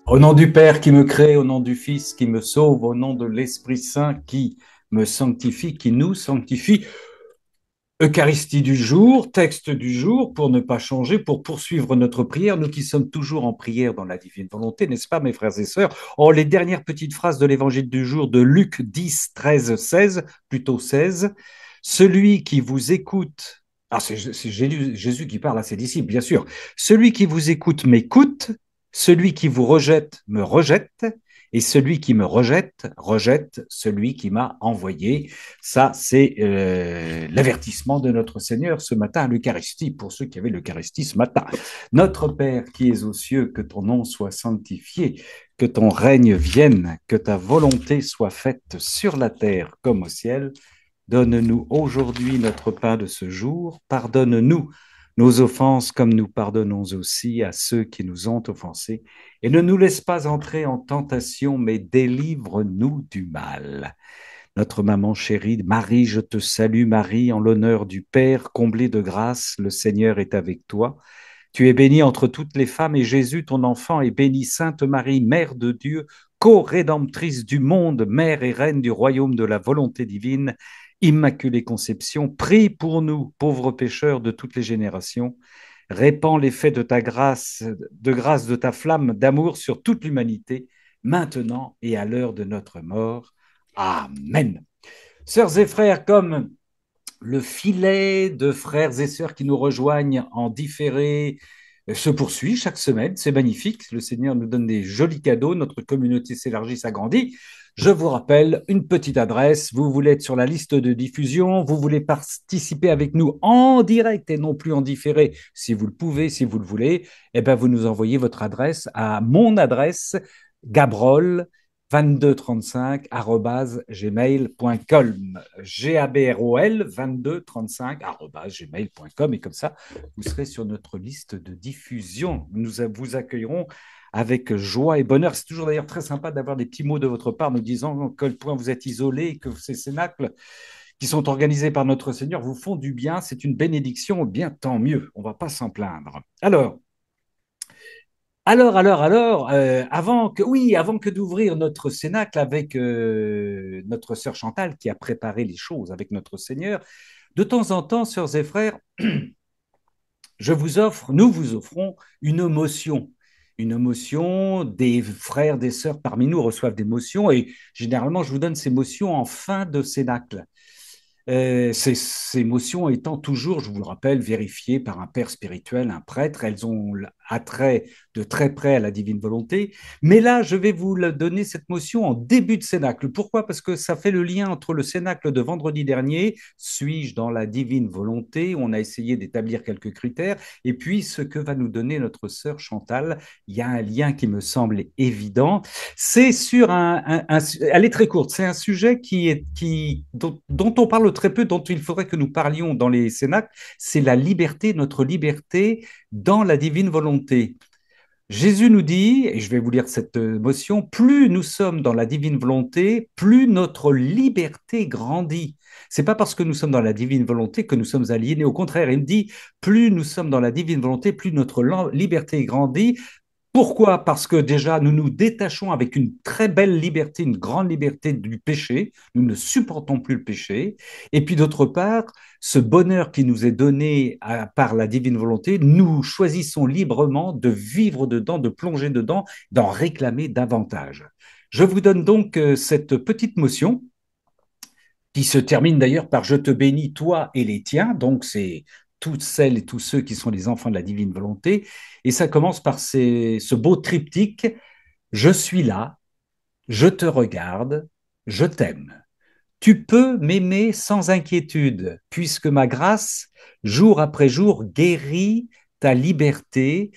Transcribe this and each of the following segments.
Au nom du Père qui me crée, au nom du Fils qui me sauve, au nom de l'Esprit Saint qui me sanctifie, qui nous sanctifie. Eucharistie du jour, texte du jour, pour ne pas changer, pour poursuivre notre prière, nous qui sommes toujours en prière dans la divine volonté, n'est-ce pas, mes frères et sœurs? Oh, les dernières petites phrases de l'évangile du jour de Luc 10, 13, 16, plutôt 16. Celui qui vous écoute, c'est Jésus qui parle à ses disciples, bien sûr. Celui qui vous écoute m'écoute, celui qui vous rejette me rejette, et celui qui me rejette rejette celui qui m'a envoyé. Ça, c'est l'avertissement de notre Seigneur ce matin à l'Eucharistie, pour ceux qui avaient l'Eucharistie ce matin. Notre Père qui es aux cieux, que ton nom soit sanctifié, que ton règne vienne, que ta volonté soit faite sur la terre comme au ciel. Donne-nous aujourd'hui notre pain de ce jour. Pardonne-nous nos offenses comme nous pardonnons aussi à ceux qui nous ont offensés. Et ne nous laisse pas entrer en tentation, mais délivre-nous du mal. Notre maman chérie, Marie, je te salue, Marie, en l'honneur du Père, comblée de grâce, le Seigneur est avec toi. Tu es bénie entre toutes les femmes, et Jésus, ton enfant, est béni. Sainte Marie, Mère de Dieu, co-rédemptrice du monde, Mère et Reine du royaume de la volonté divine, Immaculée Conception, prie pour nous, pauvres pécheurs de toutes les générations. Répands l'effet de ta grâce, de ta flamme d'amour sur toute l'humanité, maintenant et à l'heure de notre mort. Amen. Sœurs et frères, comme le filet de frères et sœurs qui nous rejoignent en différé se poursuit chaque semaine, c'est magnifique. Le Seigneur nous donne des jolis cadeaux, notre communauté s'élargit, s'agrandit. Je vous rappelle une petite adresse, vous voulez être sur la liste de diffusion, vous voulez participer avec nous en direct et non plus en différé, si vous le pouvez, si vous le voulez, eh bien vous nous envoyez votre adresse à mon adresse, Gabrol 2235@gmail.com. Gabrol 2235@gmail.com. Et comme ça, vous serez sur notre liste de diffusion. Nous vous accueillerons avec joie et bonheur. C'est toujours d'ailleurs très sympa d'avoir des petits mots de votre part nous disant à quel point vous êtes isolés, que ces cénacles qui sont organisés par notre Seigneur vous font du bien. C'est une bénédiction, bien tant mieux. On ne va pas s'en plaindre. Avant que d'ouvrir notre cénacle avec notre sœur Chantal qui a préparé les choses avec notre Seigneur, de temps en temps, sœurs et frères, nous vous offrons une émotion, des frères, des sœurs parmi nous reçoivent des motions et généralement je vous donne ces motions en fin de cénacle. Ces motions étant toujours, je vous le rappelle, vérifiées par un père spirituel, un prêtre, elles ont attrait de très près à la divine volonté. Mais là, je vais vous donner cette motion en début de cénacle. Pourquoi? Parce que ça fait le lien entre le cénacle de vendredi dernier, suis-je dans la divine volonté? On a essayé d'établir quelques critères. Et puis, ce que va nous donner notre sœur Chantal, il y a un lien qui me semble évident. C'est sur elle est très courte. C'est un sujet dont on parle très peu, dont il faudrait que nous parlions dans les cénacles. C'est la liberté, notre liberté dans la divine volonté. Jésus nous dit, et je vais vous lire cette motion, plus nous sommes dans la divine volonté, plus notre liberté grandit. C'est pas parce que nous sommes dans la divine volonté que nous sommes aliénés. Au contraire, il me dit, plus nous sommes dans la divine volonté, plus notre liberté grandit. Pourquoi? Parce que déjà, nous nous détachons avec une très belle liberté, une grande liberté du péché. Nous ne supportons plus le péché. Et puis d'autre part, ce bonheur qui nous est donné par la divine volonté, nous choisissons librement de vivre dedans, de plonger dedans, d'en réclamer davantage. Je vous donne donc cette petite motion qui se termine d'ailleurs par Je te bénis, toi et les tiens. Donc, c'est toutes celles et tous ceux qui sont les enfants de la divine volonté. Et ça commence par ce beau triptyque Je suis là, je te regarde, je t'aime. Tu peux m'aimer sans inquiétude, puisque ma grâce, jour après jour, guérit ta liberté,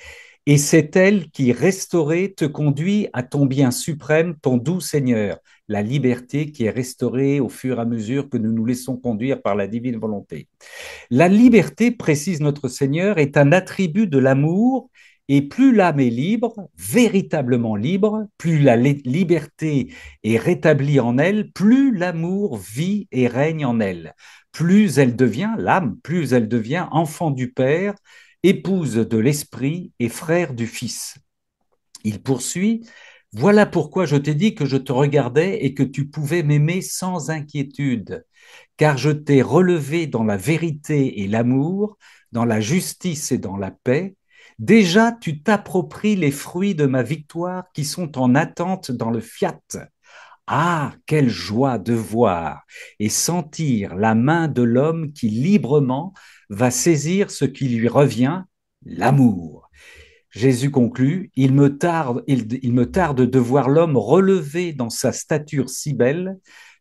et c'est elle qui, restaurée, te conduit à ton bien suprême, ton doux Seigneur, la liberté qui est restaurée au fur et à mesure que nous nous laissons conduire par la divine volonté. La liberté, précise notre Seigneur, est un attribut de l'amour et plus l'âme est libre, véritablement libre, plus la liberté est rétablie en elle, plus l'amour vit et règne en elle. Plus elle devient, l'âme, plus elle devient enfant du Père, épouse de l'Esprit et frère du Fils. Il poursuit, voilà pourquoi je t'ai dit que je te regardais et que tu pouvais m'aimer sans inquiétude, car je t'ai relevé dans la vérité et l'amour, dans la justice et dans la paix. Déjà, tu t'appropries les fruits de ma victoire qui sont en attente dans le fiat. Ah, quelle joie de voir et sentir la main de l'homme qui librement va saisir ce qui lui revient, l'amour. Jésus conclut, il me tarde de voir l'homme relevé dans sa stature si belle,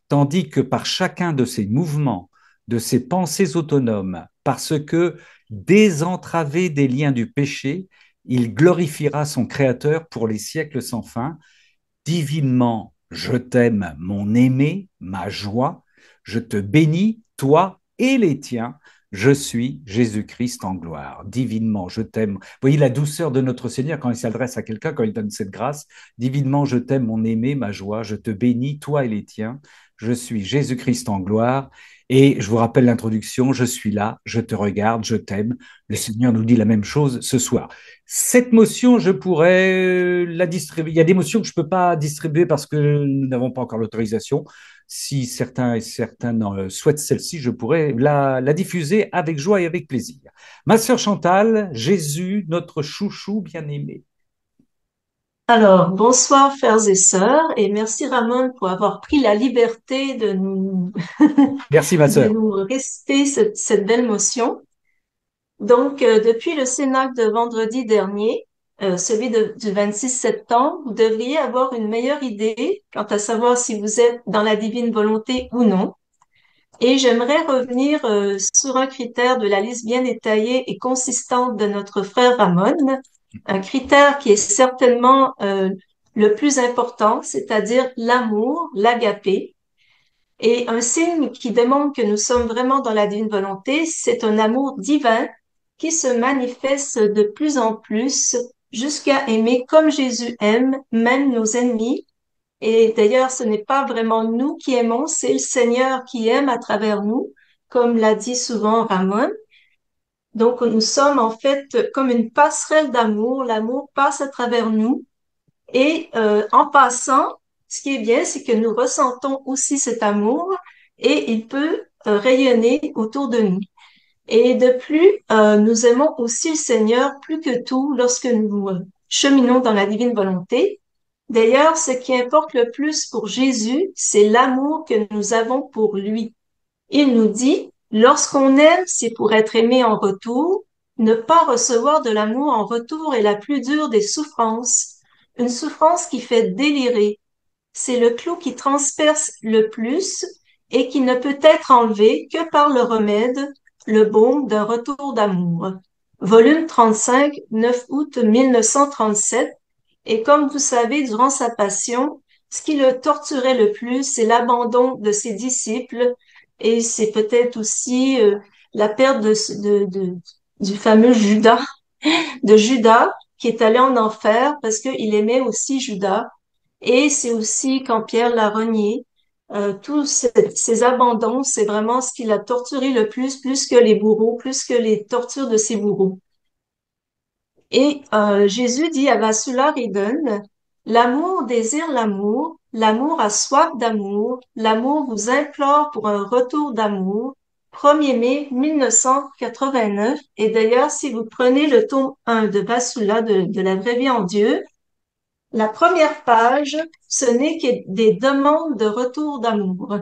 tandis que par chacun de ses mouvements, de ses pensées autonomes, parce que, désentravé des liens du péché, il glorifiera son Créateur pour les siècles sans fin. Divinement, je t'aime, mon aimé, ma joie, je te bénis, toi et les tiens. Je suis Jésus-Christ en gloire. Divinement, je t'aime. Vous voyez la douceur de notre Seigneur quand il s'adresse à quelqu'un, quand il donne cette grâce. Divinement, je t'aime, mon aimé, ma joie, je te bénis, toi et les tiens. Je suis Jésus-Christ en gloire. Et je vous rappelle l'introduction, je suis là, je te regarde, je t'aime. Le Seigneur nous dit la même chose ce soir. Cette motion, je pourrais la distribuer. Il y a des motions que je ne peux pas distribuer parce que nous n'avons pas encore l'autorisation. Si certains et certaines souhaitent celle-ci, je pourrais la diffuser avec joie et avec plaisir. Ma sœur Chantal, Jésus, notre chouchou bien-aimé. Alors, bonsoir frères et sœurs, et merci Ramon pour avoir pris la liberté de nous, Merci, ma de sœur. nous réciter cette belle motion. Donc, depuis le Cénacle de vendredi dernier, celui du 26 septembre, vous devriez avoir une meilleure idée quant à savoir si vous êtes dans la divine volonté ou non. Et j'aimerais revenir sur un critère de la liste bien détaillée et consistante de notre frère Ramon, un critère qui est certainement le plus important, c'est-à-dire l'amour, l'agapé. Et un signe qui démontre que nous sommes vraiment dans la divine volonté, c'est un amour divin qui se manifeste de plus en plus jusqu'à aimer comme Jésus aime, même nos ennemis. Et d'ailleurs, ce n'est pas vraiment nous qui aimons, c'est le Seigneur qui aime à travers nous, comme l'a dit souvent Ramon. Donc, nous sommes en fait comme une passerelle d'amour. L'amour passe à travers nous. Et en passant, ce qui est bien, c'est que nous ressentons aussi cet amour et il peut rayonner autour de nous. Et de plus, nous aimons aussi le Seigneur plus que tout lorsque nous cheminons dans la divine volonté. D'ailleurs, ce qui importe le plus pour Jésus, c'est l'amour que nous avons pour lui. Il nous dit, lorsqu'on aime, c'est pour être aimé en retour. Ne pas recevoir de l'amour en retour est la plus dure des souffrances. Une souffrance qui fait délirer. C'est le clou qui transperce le plus et qui ne peut être enlevé que par le remède, le baume d'un retour d'amour. Volume 35, 9 août 1937. Et comme vous savez, durant sa passion, ce qui le torturait le plus, c'est l'abandon de ses disciples et c'est peut-être aussi la perte du fameux Judas qui est allé en enfer parce qu'il aimait aussi Judas. Et c'est aussi quand Pierre l'a renié. Tous ces abandons, c'est vraiment ce qui l'a torturé le plus que les bourreaux, plus que les tortures de ses bourreaux. Et Jésus dit à Vassula Eden, l'amour désire l'amour, l'amour a soif d'amour, l'amour vous implore pour un retour d'amour. 1er mai 1989. Et d'ailleurs, si vous prenez le tome 1 de Vassula de la vraie vie en Dieu, la première page, ce n'est que des demandes de retour d'amour.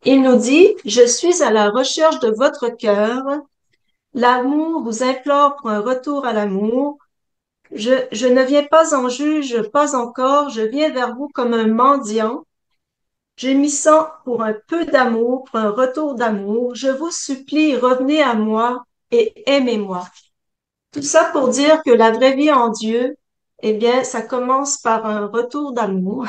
Il nous dit, je suis à la recherche de votre cœur. L'amour vous implore pour un retour à l'amour. Je ne viens pas en juge, pas encore, je viens vers vous comme un mendiant, gémissant pour un peu d'amour, pour un retour d'amour. Je vous supplie, revenez à moi et aimez-moi. Tout ça pour dire que la vraie vie en Dieu, eh bien, ça commence par un retour d'amour.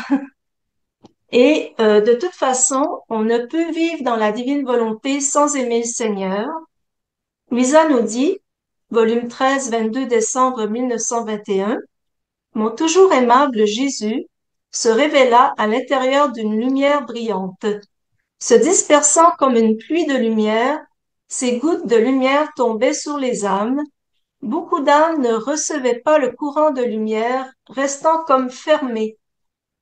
Et de toute façon, on ne peut vivre dans la divine volonté sans aimer le Seigneur. Luisa nous dit, volume 13, 22 décembre 1921, mon toujours aimable Jésus se révéla à l'intérieur d'une lumière brillante. Se dispersant comme une pluie de lumière, ces gouttes de lumière tombaient sur les âmes Beaucoup d'âmes ne recevaient pas le courant de lumière, restant comme fermées.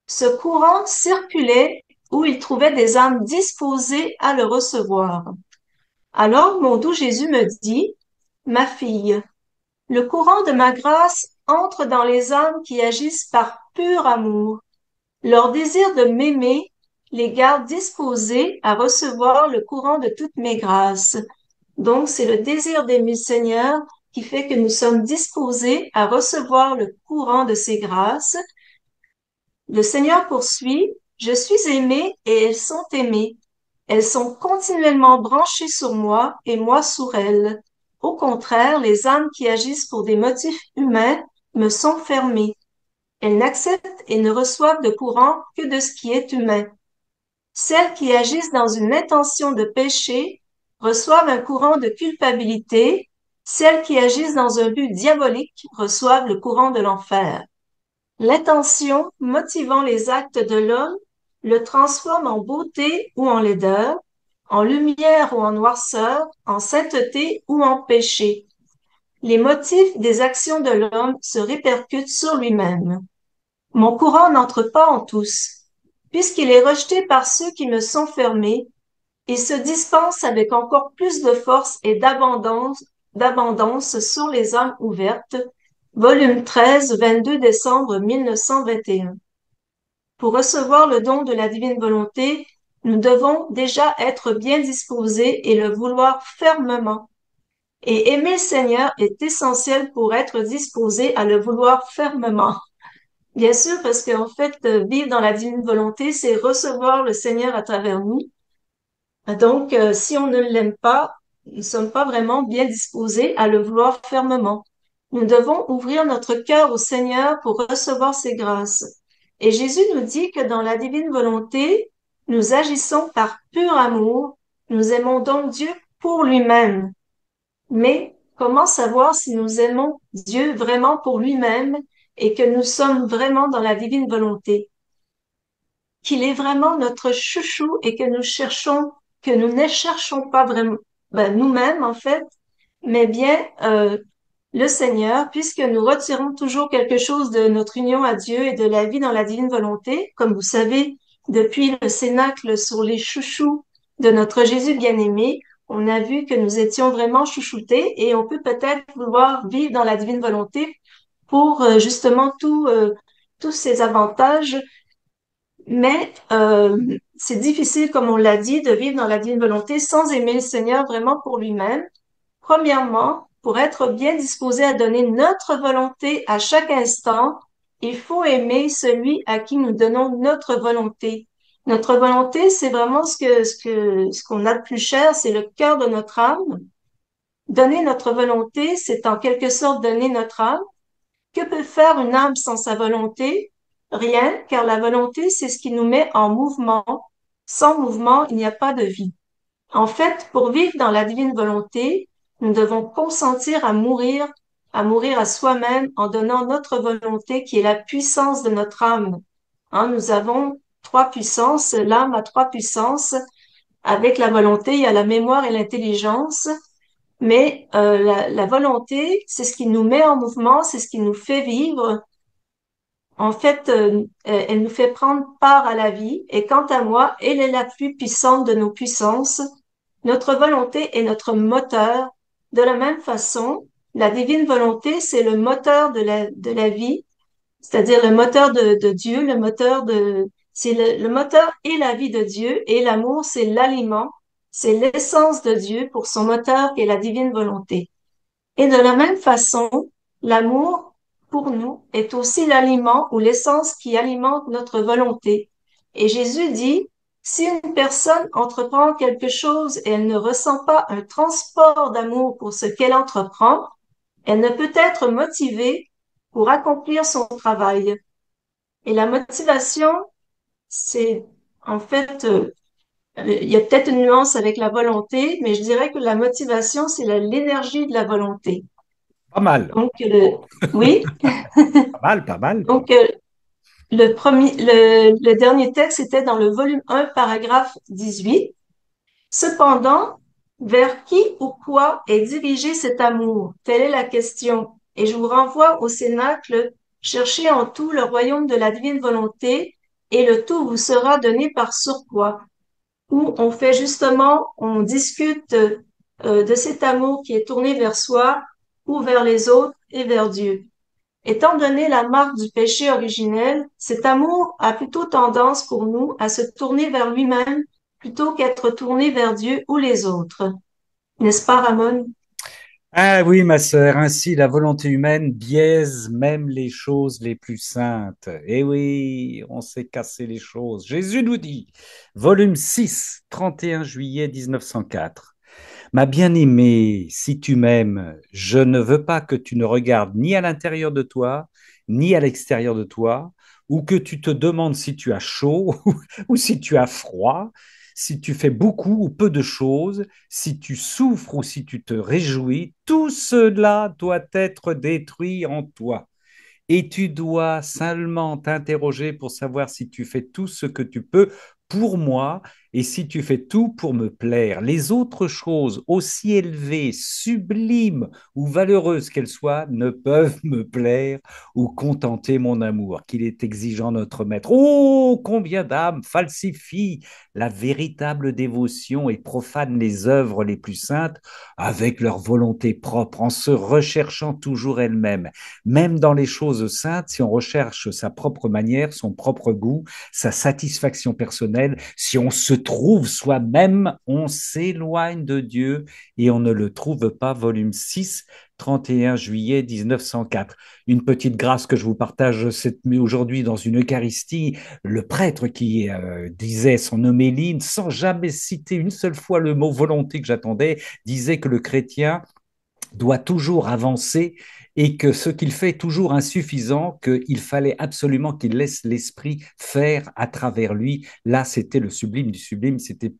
Ce courant circulait où il trouvait des âmes disposées à le recevoir. Alors mon doux Jésus me dit, ma fille, le courant de ma grâce entre dans les âmes qui agissent par pur amour. Leur désir de m'aimer les garde disposés à recevoir le courant de toutes mes grâces. Donc, c'est le désir d'aimer le Seigneur qui fait que nous sommes disposés à recevoir le courant de ses grâces. Le Seigneur poursuit, je suis aimé et elles sont aimées. Elles sont continuellement branchées sur moi et moi sur elles. Au contraire, les âmes qui agissent pour des motifs humains me sont fermées. Elles n'acceptent et ne reçoivent de courant que de ce qui est humain. Celles qui agissent dans une intention de péché reçoivent un courant de culpabilité. Celles qui agissent dans un but diabolique reçoivent le courant de l'enfer. L'intention motivant les actes de l'homme le transforme en beauté ou en laideur, en lumière ou en noirceur, en sainteté ou en péché. Les motifs des actions de l'homme se répercutent sur lui-même. Mon courant n'entre pas en tous. Puisqu'il est rejeté par ceux qui me sont fermés, il se dispense avec encore plus de force et d'abondance sur les âmes ouvertes. Volume 13, 22 décembre 1921. Pour recevoir le don de la divine volonté, nous devons déjà être bien disposés et le vouloir fermement. Et aimer le Seigneur est essentiel pour être disposé à le vouloir fermement. Bien sûr, parce qu'en fait, vivre dans la divine volonté, c'est recevoir le Seigneur à travers nous. Donc, si on ne l'aime pas, nous ne sommes pas vraiment bien disposés à le vouloir fermement. Nous devons ouvrir notre cœur au Seigneur pour recevoir ses grâces. Et Jésus nous dit que dans la divine volonté, nous agissons par pur amour. Nous aimons donc Dieu pour lui-même. Mais comment savoir si nous aimons Dieu vraiment pour lui-même et que nous sommes vraiment dans la divine volonté? Qu'il est vraiment notre chouchou et que que nous ne cherchons pas vraiment nous-mêmes en fait, mais bien le Seigneur, puisque nous retirons toujours quelque chose de notre union à Dieu et de la vie dans la divine volonté. Comme vous savez, depuis le cénacle sur les chouchous de notre Jésus bien-aimé, on a vu que nous étions vraiment chouchoutés et on peut peut-être vouloir vivre dans la divine volonté pour justement tous ces avantages, mais c'est difficile, comme on l'a dit, de vivre dans la divine volonté sans aimer le Seigneur vraiment pour lui-même. Premièrement, pour être bien disposé à donner notre volonté à chaque instant, il faut aimer celui à qui nous donnons notre volonté. Notre volonté, c'est vraiment ce qu'on a de plus cher, c'est le cœur de notre âme. Donner notre volonté, c'est en quelque sorte donner notre âme. Que peut faire une âme sans sa volonté? Rien, car la volonté, c'est ce qui nous met en mouvement. Sans mouvement, il n'y a pas de vie. En fait, pour vivre dans la divine volonté, nous devons consentir à mourir à soi-même en donnant notre volonté qui est la puissance de notre âme. Nous avons trois puissances. L'âme a trois puissances. Avec la volonté, il y a la mémoire et l'intelligence. Mais la volonté, c'est ce qui nous met en mouvement, c'est ce qui nous fait vivre. En fait, elle nous fait prendre part à la vie. Et quant à moi, elle est la plus puissante de nos puissances. Notre volonté est notre moteur. De la même façon, la divine volonté, c'est le moteur de la vie, c'est-à-dire le moteur de Dieu, c'est le moteur et la vie de Dieu, et l'amour, c'est l'aliment, c'est l'essence de Dieu pour son moteur qui est la divine volonté. Et de la même façon, l'amour, pour nous, est aussi l'aliment ou l'essence qui alimente notre volonté. Et Jésus dit, si une personne entreprend quelque chose et elle ne ressent pas un transport d'amour pour ce qu'elle entreprend, elle ne peut être motivée pour accomplir son travail. Et la motivation, c'est en fait, il y a peut-être une nuance avec la volonté, mais je dirais que la motivation, c'est l'énergie de la volonté. Pas mal. Donc, oui. Pas mal, pas mal. Donc, le dernier texte était dans le volume 1, paragraphe 18. Cependant, Vers qui ou quoi est dirigé cet amour? Telle est la question. Et je vous renvoie au Cénacle, cherchez en tout le royaume de la divine volonté, et le tout vous sera donné par surcroît, où on fait justement, on discute de cet amour qui est tourné vers soi ou vers les autres et vers Dieu. Étant donné la marque du péché originel, cet amour a plutôt tendance pour nous à se tourner vers lui-même plutôt qu'être tourné vers Dieu ou les autres. N'est-ce pas, Ramon? Ah oui, ma sœur, ainsi la volonté humaine biaise même les choses les plus saintes. Eh oui, on s'est cassé les choses. Jésus nous dit, volume 6, 31 juillet 1904. Ma bien-aimée, si tu m'aimes, je ne veux pas que tu ne regardes ni à l'intérieur de toi, ni à l'extérieur de toi, ou que tu te demandes si tu as chaud ou si tu as froid, si tu fais beaucoup ou peu de choses, si tu souffres ou si tu te réjouis, tout cela doit être détruit en toi. Et tu dois seulement t'interroger pour savoir si tu fais tout ce que tu peux pour moi et si tu fais tout pour me plaire. Les autres choses, aussi élevées, sublimes ou valeureuses qu'elles soient, ne peuvent me plaire ou contenter mon amour, qu'il est exigeant notre maître. Oh, combien d'âmes falsifient la véritable dévotion et profanent les œuvres les plus saintes avec leur volonté propre, en se recherchant toujours elles-mêmes. Même dans les choses saintes, si on recherche sa propre manière, son propre goût, sa satisfaction personnelle, si on se trouve soi-même, on s'éloigne de Dieu et on ne le trouve pas. Volume 6, 31 juillet 1904. Une petite grâce que je vous partage aujourd'hui dans une Eucharistie, le prêtre qui disait son homélie, sans jamais citer une seule fois le mot volonté que j'attendais, disait que le chrétien doit toujours avancer et que ce qu'il fait est toujours insuffisant, qu'il fallait absolument qu'il laisse l'esprit faire à travers lui. Là, c'était le sublime du sublime, c'était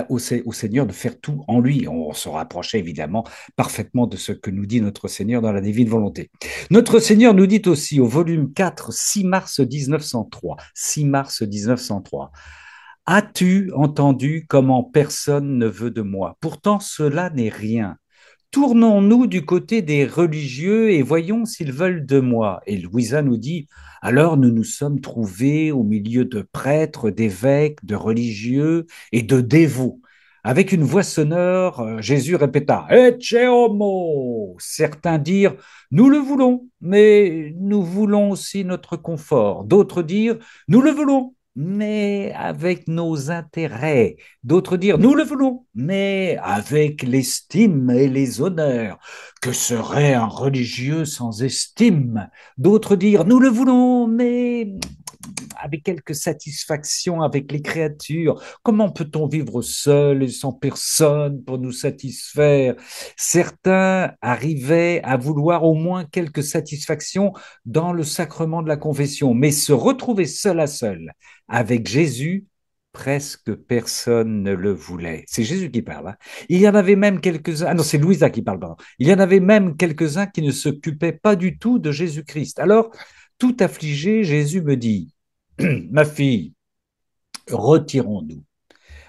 au Seigneur de faire tout en lui. On se rapprochait évidemment parfaitement de ce que nous dit notre Seigneur dans la divine volonté. Notre Seigneur nous dit aussi au volume 4, 6 mars 1903, 6 mars 1903, As-tu entendu comment personne ne veut de moi? Pourtant, cela n'est rien. Tournons-nous du côté des religieux et voyons s'ils veulent de moi. Et Louisa nous dit, alors nous nous sommes trouvés au milieu de prêtres, d'évêques, de religieux et de dévots. Avec une voix sonore, Jésus répéta, Ecce homo. Certains dirent, nous le voulons, mais nous voulons aussi notre confort. D'autres dirent, nous le voulons, mais avec nos intérêts. D'autres dirent, nous le voulons, mais avec l'estime et les honneurs. Que serait un religieux sans estime? D'autres dirent, nous le voulons, mais avec quelques satisfactions avec les créatures. Comment peut-on vivre seul et sans personne pour nous satisfaire? Certains arrivaient à vouloir au moins quelques satisfactions dans le sacrement de la confession, mais se retrouver seul à seul avec Jésus, presque personne ne le voulait. C'est Jésus qui parle. Hein. Il y en avait même quelques-uns, ah non, c'est Louisa qui parle, pardon. Il y en avait même quelques-uns qui ne s'occupaient pas du tout de Jésus-Christ. Alors, tout affligé, Jésus me dit, Ma fille, retirons-nous.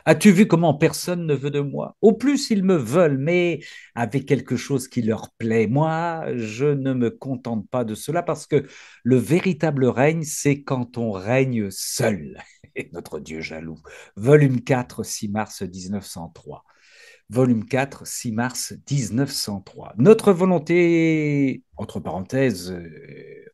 As-tu vu comment personne ne veut de moi? Au plus, ils me veulent, mais avec quelque chose qui leur plaît. Moi, je ne me contente pas de cela parce que le véritable règne, c'est quand on règne seul. Et notre Dieu jaloux. Volume 4, 6 mars 1903. Volume 4, 6 mars 1903. Notre volonté, entre parenthèses,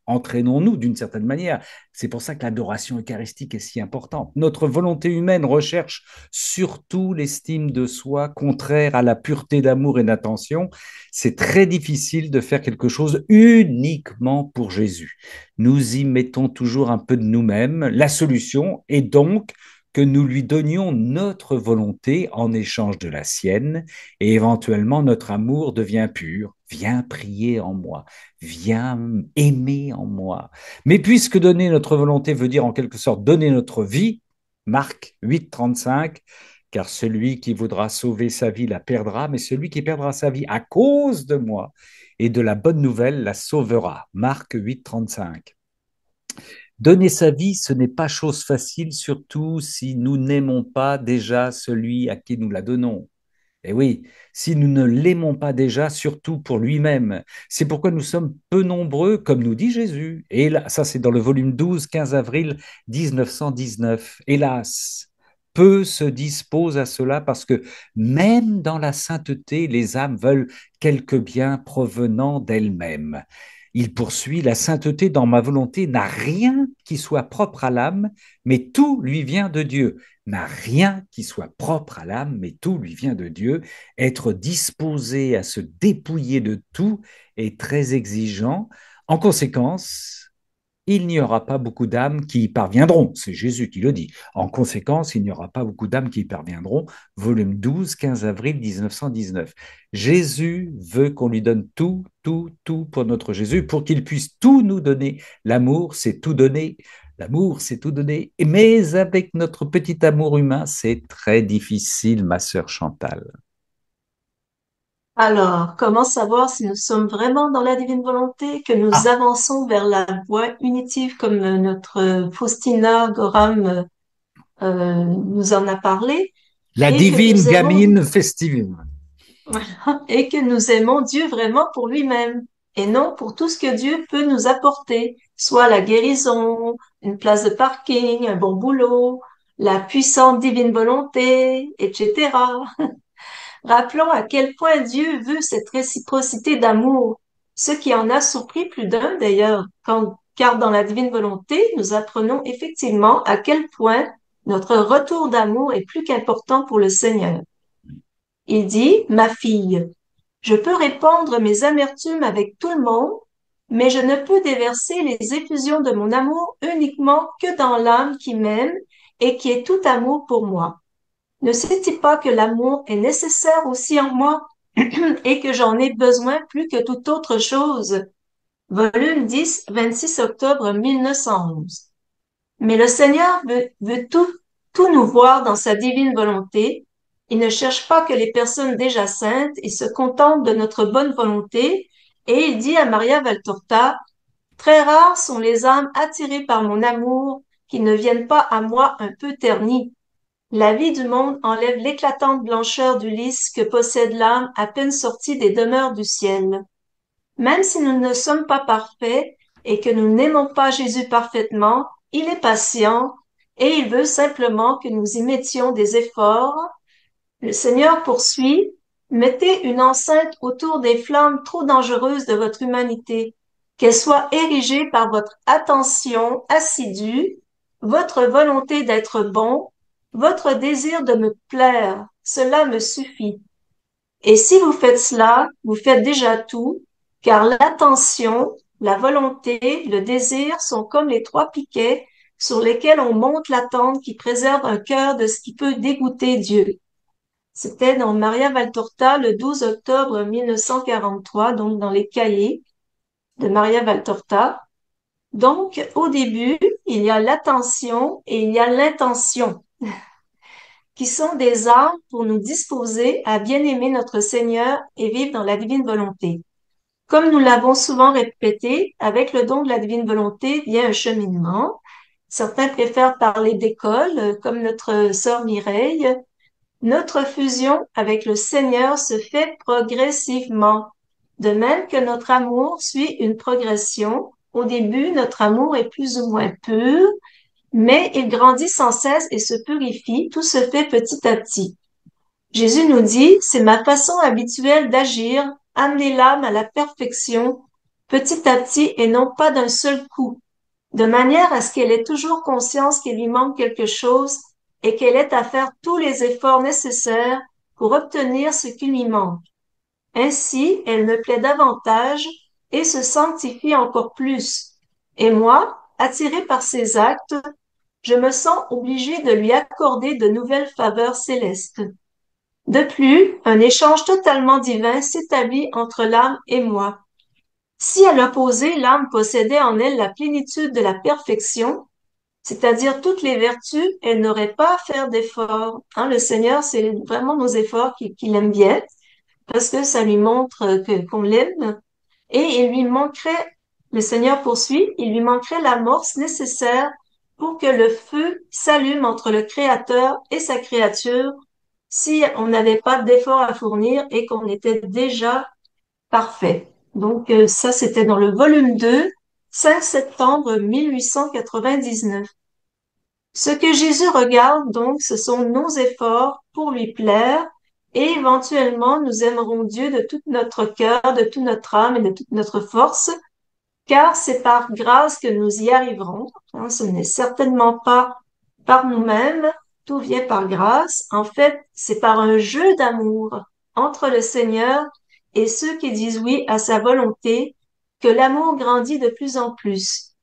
entraînons-nous d'une certaine manière. C'est pour ça que l'adoration eucharistique est si importante. Notre volonté humaine recherche surtout l'estime de soi, contraire à la pureté d'amour et d'attention. C'est très difficile de faire quelque chose uniquement pour Jésus. Nous y mettons toujours un peu de nous-mêmes. La solution est donc que nous lui donnions notre volonté en échange de la sienne, et éventuellement notre amour devient pur. Viens prier en moi, viens aimer en moi. Mais puisque donner notre volonté veut dire en quelque sorte donner notre vie, Marc 8, 35, car celui qui voudra sauver sa vie la perdra, mais celui qui perdra sa vie à cause de moi et de la bonne nouvelle la sauvera. Marc 8, 35. Donner sa vie, ce n'est pas chose facile, surtout si nous n'aimons pas déjà celui à qui nous la donnons. Et oui, si nous ne l'aimons pas déjà, surtout pour lui-même. C'est pourquoi nous sommes peu nombreux, comme nous dit Jésus. Et là, ça, c'est dans le volume 12, 15 avril 1919. Hélas, peu se disposent à cela parce que même dans la sainteté, les âmes veulent quelque bien provenant d'elles-mêmes. Il poursuit, la sainteté dans ma volonté n'a rien qui soit propre à l'âme, mais tout lui vient de Dieu. N'a rien qui soit propre à l'âme, mais tout lui vient de Dieu. Être disposé à se dépouiller de tout est très exigeant. En conséquence, il n'y aura pas beaucoup d'âmes qui y parviendront. C'est Jésus qui le dit. En conséquence, il n'y aura pas beaucoup d'âmes qui y parviendront. Volume 12, 15 avril 1919. Jésus veut qu'on lui donne tout, tout, tout pour notre Jésus, pour qu'il puisse tout nous donner. L'amour, c'est tout donner. L'amour, c'est tout donner. Mais avec notre petit amour humain, c'est très difficile, ma sœur Chantal. Alors, comment savoir si nous sommes vraiment dans la divine volonté, que nous Ah, avançons vers la voie unitive comme notre Faustina Gorham nous en a parlé la et que divine nous aimons gamine festive. et que nous aimons Dieu vraiment pour lui-même et non pour tout ce que Dieu peut nous apporter, soit la guérison, une place de parking, un bon boulot, la puissante divine volonté, etc. Rappelons à quel point Dieu veut cette réciprocité d'amour, ce qui en a surpris plus d'un d'ailleurs, car dans la divine volonté, nous apprenons effectivement à quel point notre retour d'amour est plus qu'important pour le Seigneur. Il dit, ma fille, je peux répandre mes amertumes avec tout le monde, mais je ne peux déverser les effusions de mon amour uniquement que dans l'âme qui m'aime et qui est tout amour pour moi. Ne sais-tu pas que l'amour est nécessaire aussi en moi et que j'en ai besoin plus que toute autre chose? Volume 10, 26 octobre 1911. Mais le Seigneur veut tout nous voir dans sa divine volonté. Il ne cherche pas que les personnes déjà saintes et se contente de notre bonne volonté. Et il dit à Maria Valtorta, très rares sont les âmes attirées par mon amour qui ne viennent pas à moi un peu ternies. La vie du monde enlève l'éclatante blancheur du lys que possède l'âme à peine sortie des demeures du ciel. Même si nous ne sommes pas parfaits et que nous n'aimons pas Jésus parfaitement, il est patient et il veut simplement que nous y mettions des efforts. Le Seigneur poursuit, mettez une enceinte autour des flammes trop dangereuses de votre humanité, qu'elle soit érigée par votre attention assidue, votre volonté d'être bon, votre désir de me plaire. Cela me suffit. Et si vous faites cela, vous faites déjà tout, car l'attention, la volonté, le désir sont comme les trois piquets sur lesquels on monte la tente qui préserve un cœur de ce qui peut dégoûter Dieu. C'était dans Maria Valtorta le 12 octobre 1943, donc dans les cahiers de Maria Valtorta. Donc, au début, il y a l'attention et il y a l'intention, qui sont des armes pour nous disposer à bien aimer notre Seigneur et vivre dans la divine volonté. Comme nous l'avons souvent répété, avec le don de la divine volonté vient un cheminement. Certains préfèrent parler d'école, comme notre sœur Mireille. Notre fusion avec le Seigneur se fait progressivement, de même que notre amour suit une progression. Au début, notre amour est plus ou moins pur, mais il grandit sans cesse et se purifie. Tout se fait petit à petit. Jésus nous dit, c'est ma façon habituelle d'agir, amener l'âme à la perfection, petit à petit et non pas d'un seul coup, de manière à ce qu'elle ait toujours conscience qu'il lui manque quelque chose et qu'elle ait à faire tous les efforts nécessaires pour obtenir ce qui lui manque. Ainsi, elle me plaît davantage et se sanctifie encore plus. Et moi, attiré par ses actes, je me sens obligé de lui accorder de nouvelles faveurs célestes. De plus, un échange totalement divin s'établit entre l'âme et moi. Si à l'opposé, l'âme possédait en elle la plénitude de la perfection, c'est-à-dire toutes les vertus, elle n'aurait pas à faire d'efforts. Hein, le Seigneur, c'est vraiment nos efforts qu'il aime bien, parce que ça lui montre qu'on l'aime. Et il lui manquerait, le Seigneur poursuit, il lui manquerait l'amorce nécessaire pour que le feu s'allume entre le Créateur et sa créature, si on n'avait pas d'efforts à fournir et qu'on était déjà parfait. Donc, ça, c'était dans le volume 2, 5 septembre 1899. Ce que Jésus regarde, donc, ce sont nos efforts pour lui plaire et éventuellement, nous aimerons Dieu de tout notre cœur, de toute notre âme et de toute notre force, car c'est par grâce que nous y arriverons. Hein, ce n'est certainement pas par nous-mêmes, tout vient par grâce. En fait, c'est par un jeu d'amour entre le Seigneur et ceux qui disent oui à sa volonté que l'amour grandit de plus en plus.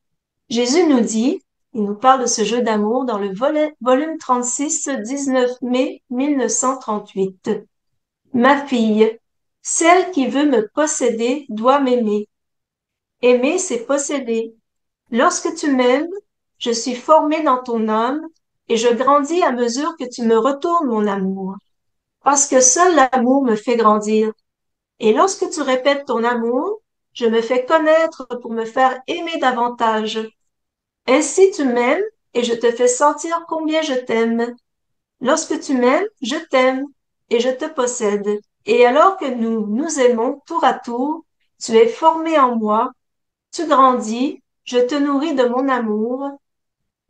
Jésus nous dit, il nous parle de ce jeu d'amour dans le volume 36, 19 mai 1938. Ma fille, celle qui veut me posséder doit m'aimer. Aimer, c'est posséder. Lorsque tu m'aimes, je suis formé dans ton âme et je grandis à mesure que tu me retournes mon amour. Parce que seul l'amour me fait grandir. Et lorsque tu répètes ton amour, je me fais connaître pour me faire aimer davantage. Ainsi tu m'aimes et je te fais sentir combien je t'aime. Lorsque tu m'aimes, je t'aime et je te possède. Et alors que nous nous aimons tour à tour, tu es formé en moi, tu grandis, je te nourris de mon amour,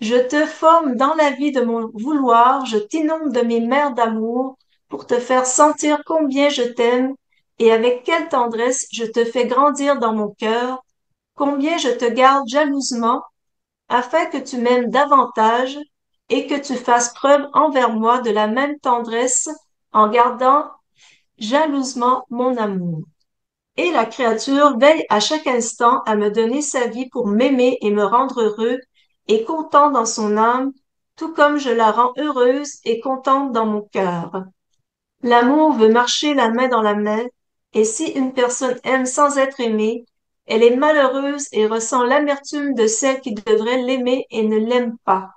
je te forme dans la vie de mon vouloir, je t'inonde de mes mers d'amour pour te faire sentir combien je t'aime et avec quelle tendresse je te fais grandir dans mon cœur, combien je te garde jalousement afin que tu m'aimes davantage et que tu fasses preuve envers moi de la même tendresse en gardant jalousement mon amour. Et la créature veille à chaque instant à me donner sa vie pour m'aimer et me rendre heureux et content dans son âme, tout comme je la rends heureuse et contente dans mon cœur. L'amour veut marcher la main dans la main, et si une personne aime sans être aimée, elle est malheureuse et ressent l'amertume de celle qui devrait l'aimer et ne l'aime pas.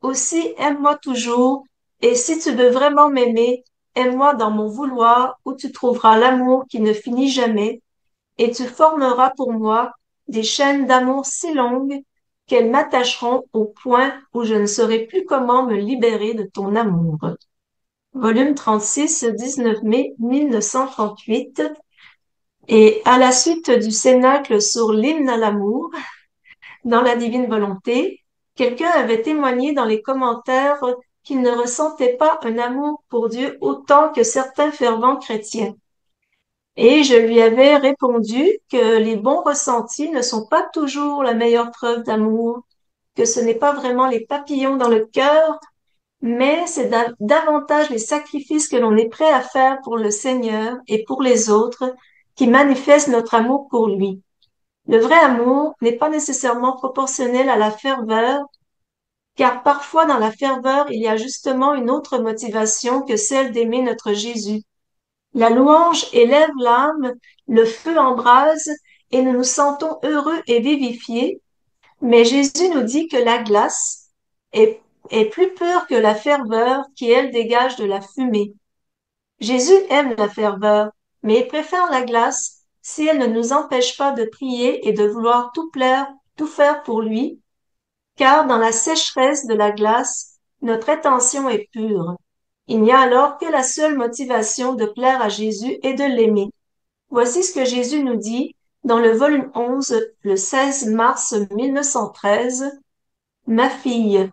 Aussi, aime-moi toujours, et si tu veux vraiment m'aimer, aime-moi dans mon vouloir, où tu trouveras l'amour qui ne finit jamais, et tu formeras pour moi des chaînes d'amour si longues qu'elles m'attacheront au point où je ne saurai plus comment me libérer de ton amour. Volume 36, 19 mai 1938. Et à la suite du cénacle sur l'hymne à l'amour, dans la divine volonté, quelqu'un avait témoigné dans les commentaires qu'il ne ressentait pas un amour pour Dieu autant que certains fervents chrétiens. Et je lui avais répondu que les bons ressentis ne sont pas toujours la meilleure preuve d'amour, que ce n'est pas vraiment les papillons dans le cœur, mais c'est davantage les sacrifices que l'on est prêt à faire pour le Seigneur et pour les autres qui manifestent notre amour pour lui. Le vrai amour n'est pas nécessairement proportionnel à la ferveur, car parfois dans la ferveur, il y a justement une autre motivation que celle d'aimer notre Jésus. La louange élève l'âme, le feu embrase et nous nous sentons heureux et vivifiés, mais Jésus nous dit que la glace est plus pure que la ferveur qui, elle, dégage de la fumée. Jésus aime la ferveur, mais il préfère la glace si elle ne nous empêche pas de prier et de vouloir tout plaire, tout faire pour lui, car dans la sécheresse de la glace, notre intention est pure. Il n'y a alors que la seule motivation de plaire à Jésus et de l'aimer. Voici ce que Jésus nous dit dans le volume 11, le 16 mars 1913. Ma fille,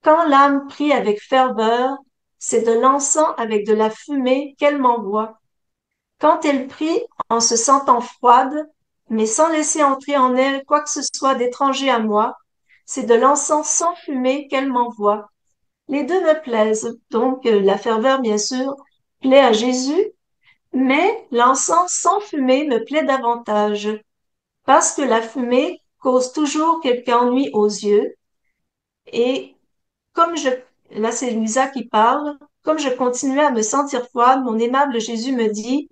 quand l'âme prie avec ferveur, c'est de l'encens avec de la fumée qu'elle m'envoie. Quand elle prie en se sentant froide, mais sans laisser entrer en elle quoi que ce soit d'étranger à moi, c'est de l'encens sans fumée qu'elle m'envoie. Les deux me plaisent, donc la ferveur, bien sûr, plaît à Jésus, mais l'encens sans fumée me plaît davantage, parce que la fumée cause toujours quelque ennui aux yeux, et comme je, là c'est Louisa qui parle, comme je continuais à me sentir froide, mon aimable Jésus me dit,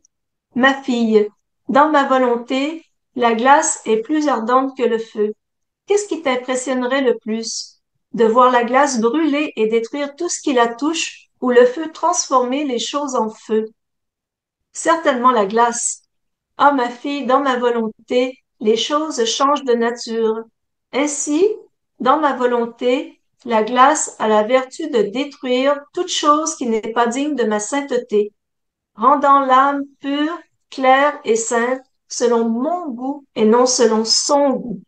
ma fille, dans ma volonté, la glace est plus ardente que le feu. Qu'est-ce qui t'impressionnerait le plus? De voir la glace brûler et détruire tout ce qui la touche, ou le feu transformer les choses en feu? Certainement la glace. Ah, ma fille, dans ma volonté, les choses changent de nature. Ainsi, dans ma volonté, La glace a la vertu de détruire toute chose qui n'est pas digne de ma sainteté, rendant l'âme pure, claire et sainte, selon mon goût et non selon son goût.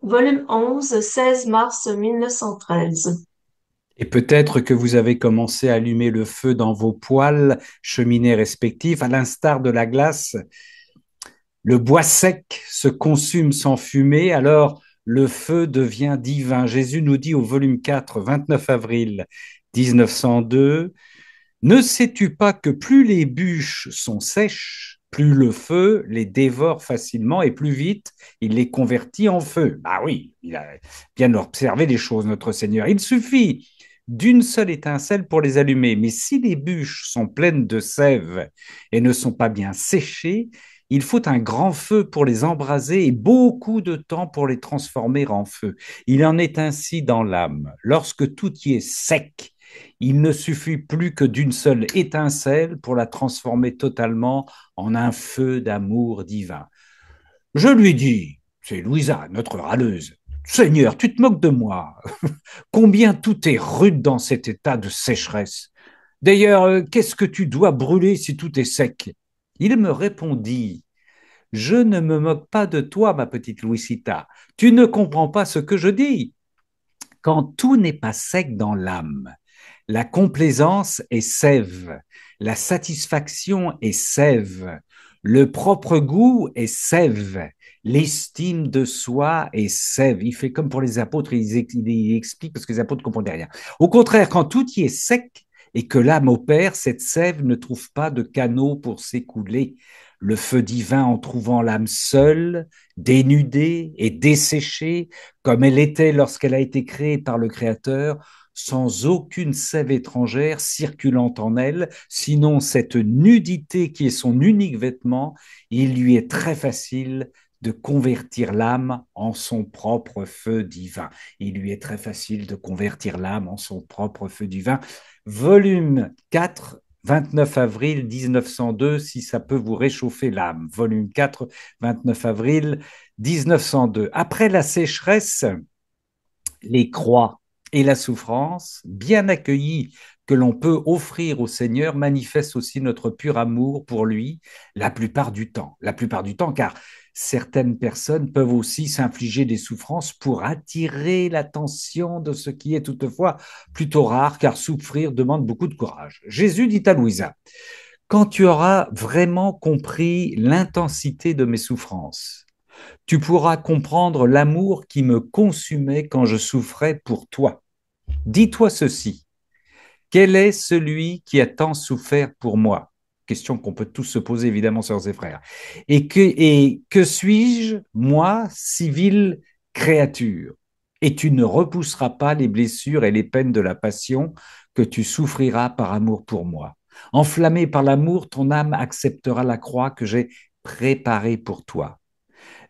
Volume 11, 16 mars 1913. Et peut-être que vous avez commencé à allumer le feu dans vos poêles, cheminées respectives, à l'instar de la glace. Le bois sec se consume sans fumée, alors le feu devient divin. Jésus nous dit au volume 4, 29 avril 1902, ne sais-tu pas que plus les bûches sont sèches, plus le feu les dévore facilement et plus vite il les convertit en feu. Bah oui, il a bien observé les choses, notre Seigneur. Il suffit d'une seule étincelle pour les allumer, mais si les bûches sont pleines de sève et ne sont pas bien séchées, il faut un grand feu pour les embraser et beaucoup de temps pour les transformer en feu. Il en est ainsi dans l'âme. Lorsque tout y est sec, il ne suffit plus que d'une seule étincelle pour la transformer totalement en un feu d'amour divin. Je lui dis, c'est Louisa, notre râleuse, Seigneur, tu te moques de moi. Combien tout est rude dans cet état de sécheresse. D'ailleurs, qu'est-ce que tu dois brûler si tout est sec? Il me répondit, je ne me moque pas de toi, ma petite Louisita. Tu ne comprends pas ce que je dis. Quand tout n'est pas sec dans l'âme, la complaisance est sève, la satisfaction est sève, le propre goût est sève, l'estime de soi est sève. Il fait comme pour les apôtres, il explique parce que les apôtres ne comprenaient rien. Au contraire, quand tout y est sec et que l'âme opère, cette sève ne trouve pas de canaux pour s'écouler. Le feu divin, en trouvant l'âme seule, dénudée et desséchée, comme elle était lorsqu'elle a été créée par le Créateur, sans aucune sève étrangère circulant en elle, sinon cette nudité qui est son unique vêtement, il lui est très facile de convertir l'âme en son propre feu divin. Il lui est très facile de convertir l'âme en son propre feu divin. Volume 4, 29 avril 1902, si ça peut vous réchauffer l'âme. Volume 4, 29 avril 1902. Après la sécheresse, les croix et la souffrance, bien accueillies que l'on peut offrir au Seigneur, manifestent aussi notre pur amour pour lui la plupart du temps. La plupart du temps, car certaines personnes peuvent aussi s'infliger des souffrances pour attirer l'attention de ce qui est toutefois plutôt rare, car souffrir demande beaucoup de courage. Jésus dit à Louisa, quand tu auras vraiment compris l'intensité de mes souffrances, tu pourras comprendre l'amour qui me consumait quand je souffrais pour toi. Dis-toi ceci, quel est celui qui a tant souffert pour moi? Question qu'on peut tous se poser, évidemment, sœurs et frères. Et que suis-je, moi, civile créature? Et tu ne repousseras pas les blessures et les peines de la passion que tu souffriras par amour pour moi. Enflammé par l'amour, ton âme acceptera la croix que j'ai préparée pour toi.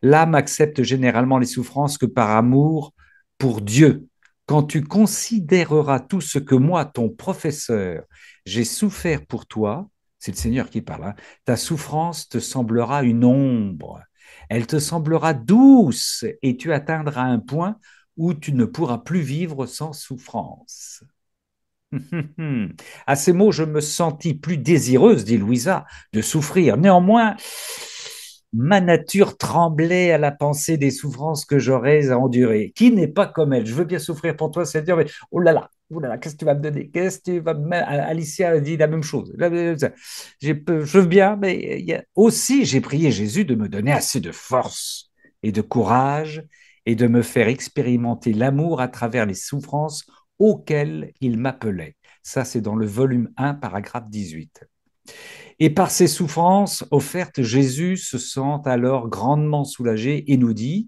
L'âme accepte généralement les souffrances que par amour pour Dieu. Quand tu considéreras tout ce que moi, ton professeur, j'ai souffert pour toi, c'est le Seigneur qui parle, hein, ta souffrance te semblera une ombre. Elle te semblera douce et tu atteindras un point où tu ne pourras plus vivre sans souffrance. À ces mots, je me sentis plus désireuse, dit Louisa, de souffrir. Néanmoins, ma nature tremblait à la pensée des souffrances que j'aurais à endurer. Qui n'est pas comme elle? Je veux bien souffrir pour toi, Seigneur, mais oh là là, qu'est-ce que tu vas me donner? Qu'est-ce que tu vas me mettre? Alicia a dit la même chose. Je veux bien, mais aussi j'ai prié Jésus de me donner assez de force et de courage et de me faire expérimenter l'amour à travers les souffrances auxquelles il m'appelait. Ça, c'est dans le volume 1, paragraphe 18. Et par ces souffrances offertes, Jésus se sent alors grandement soulagé et nous dit,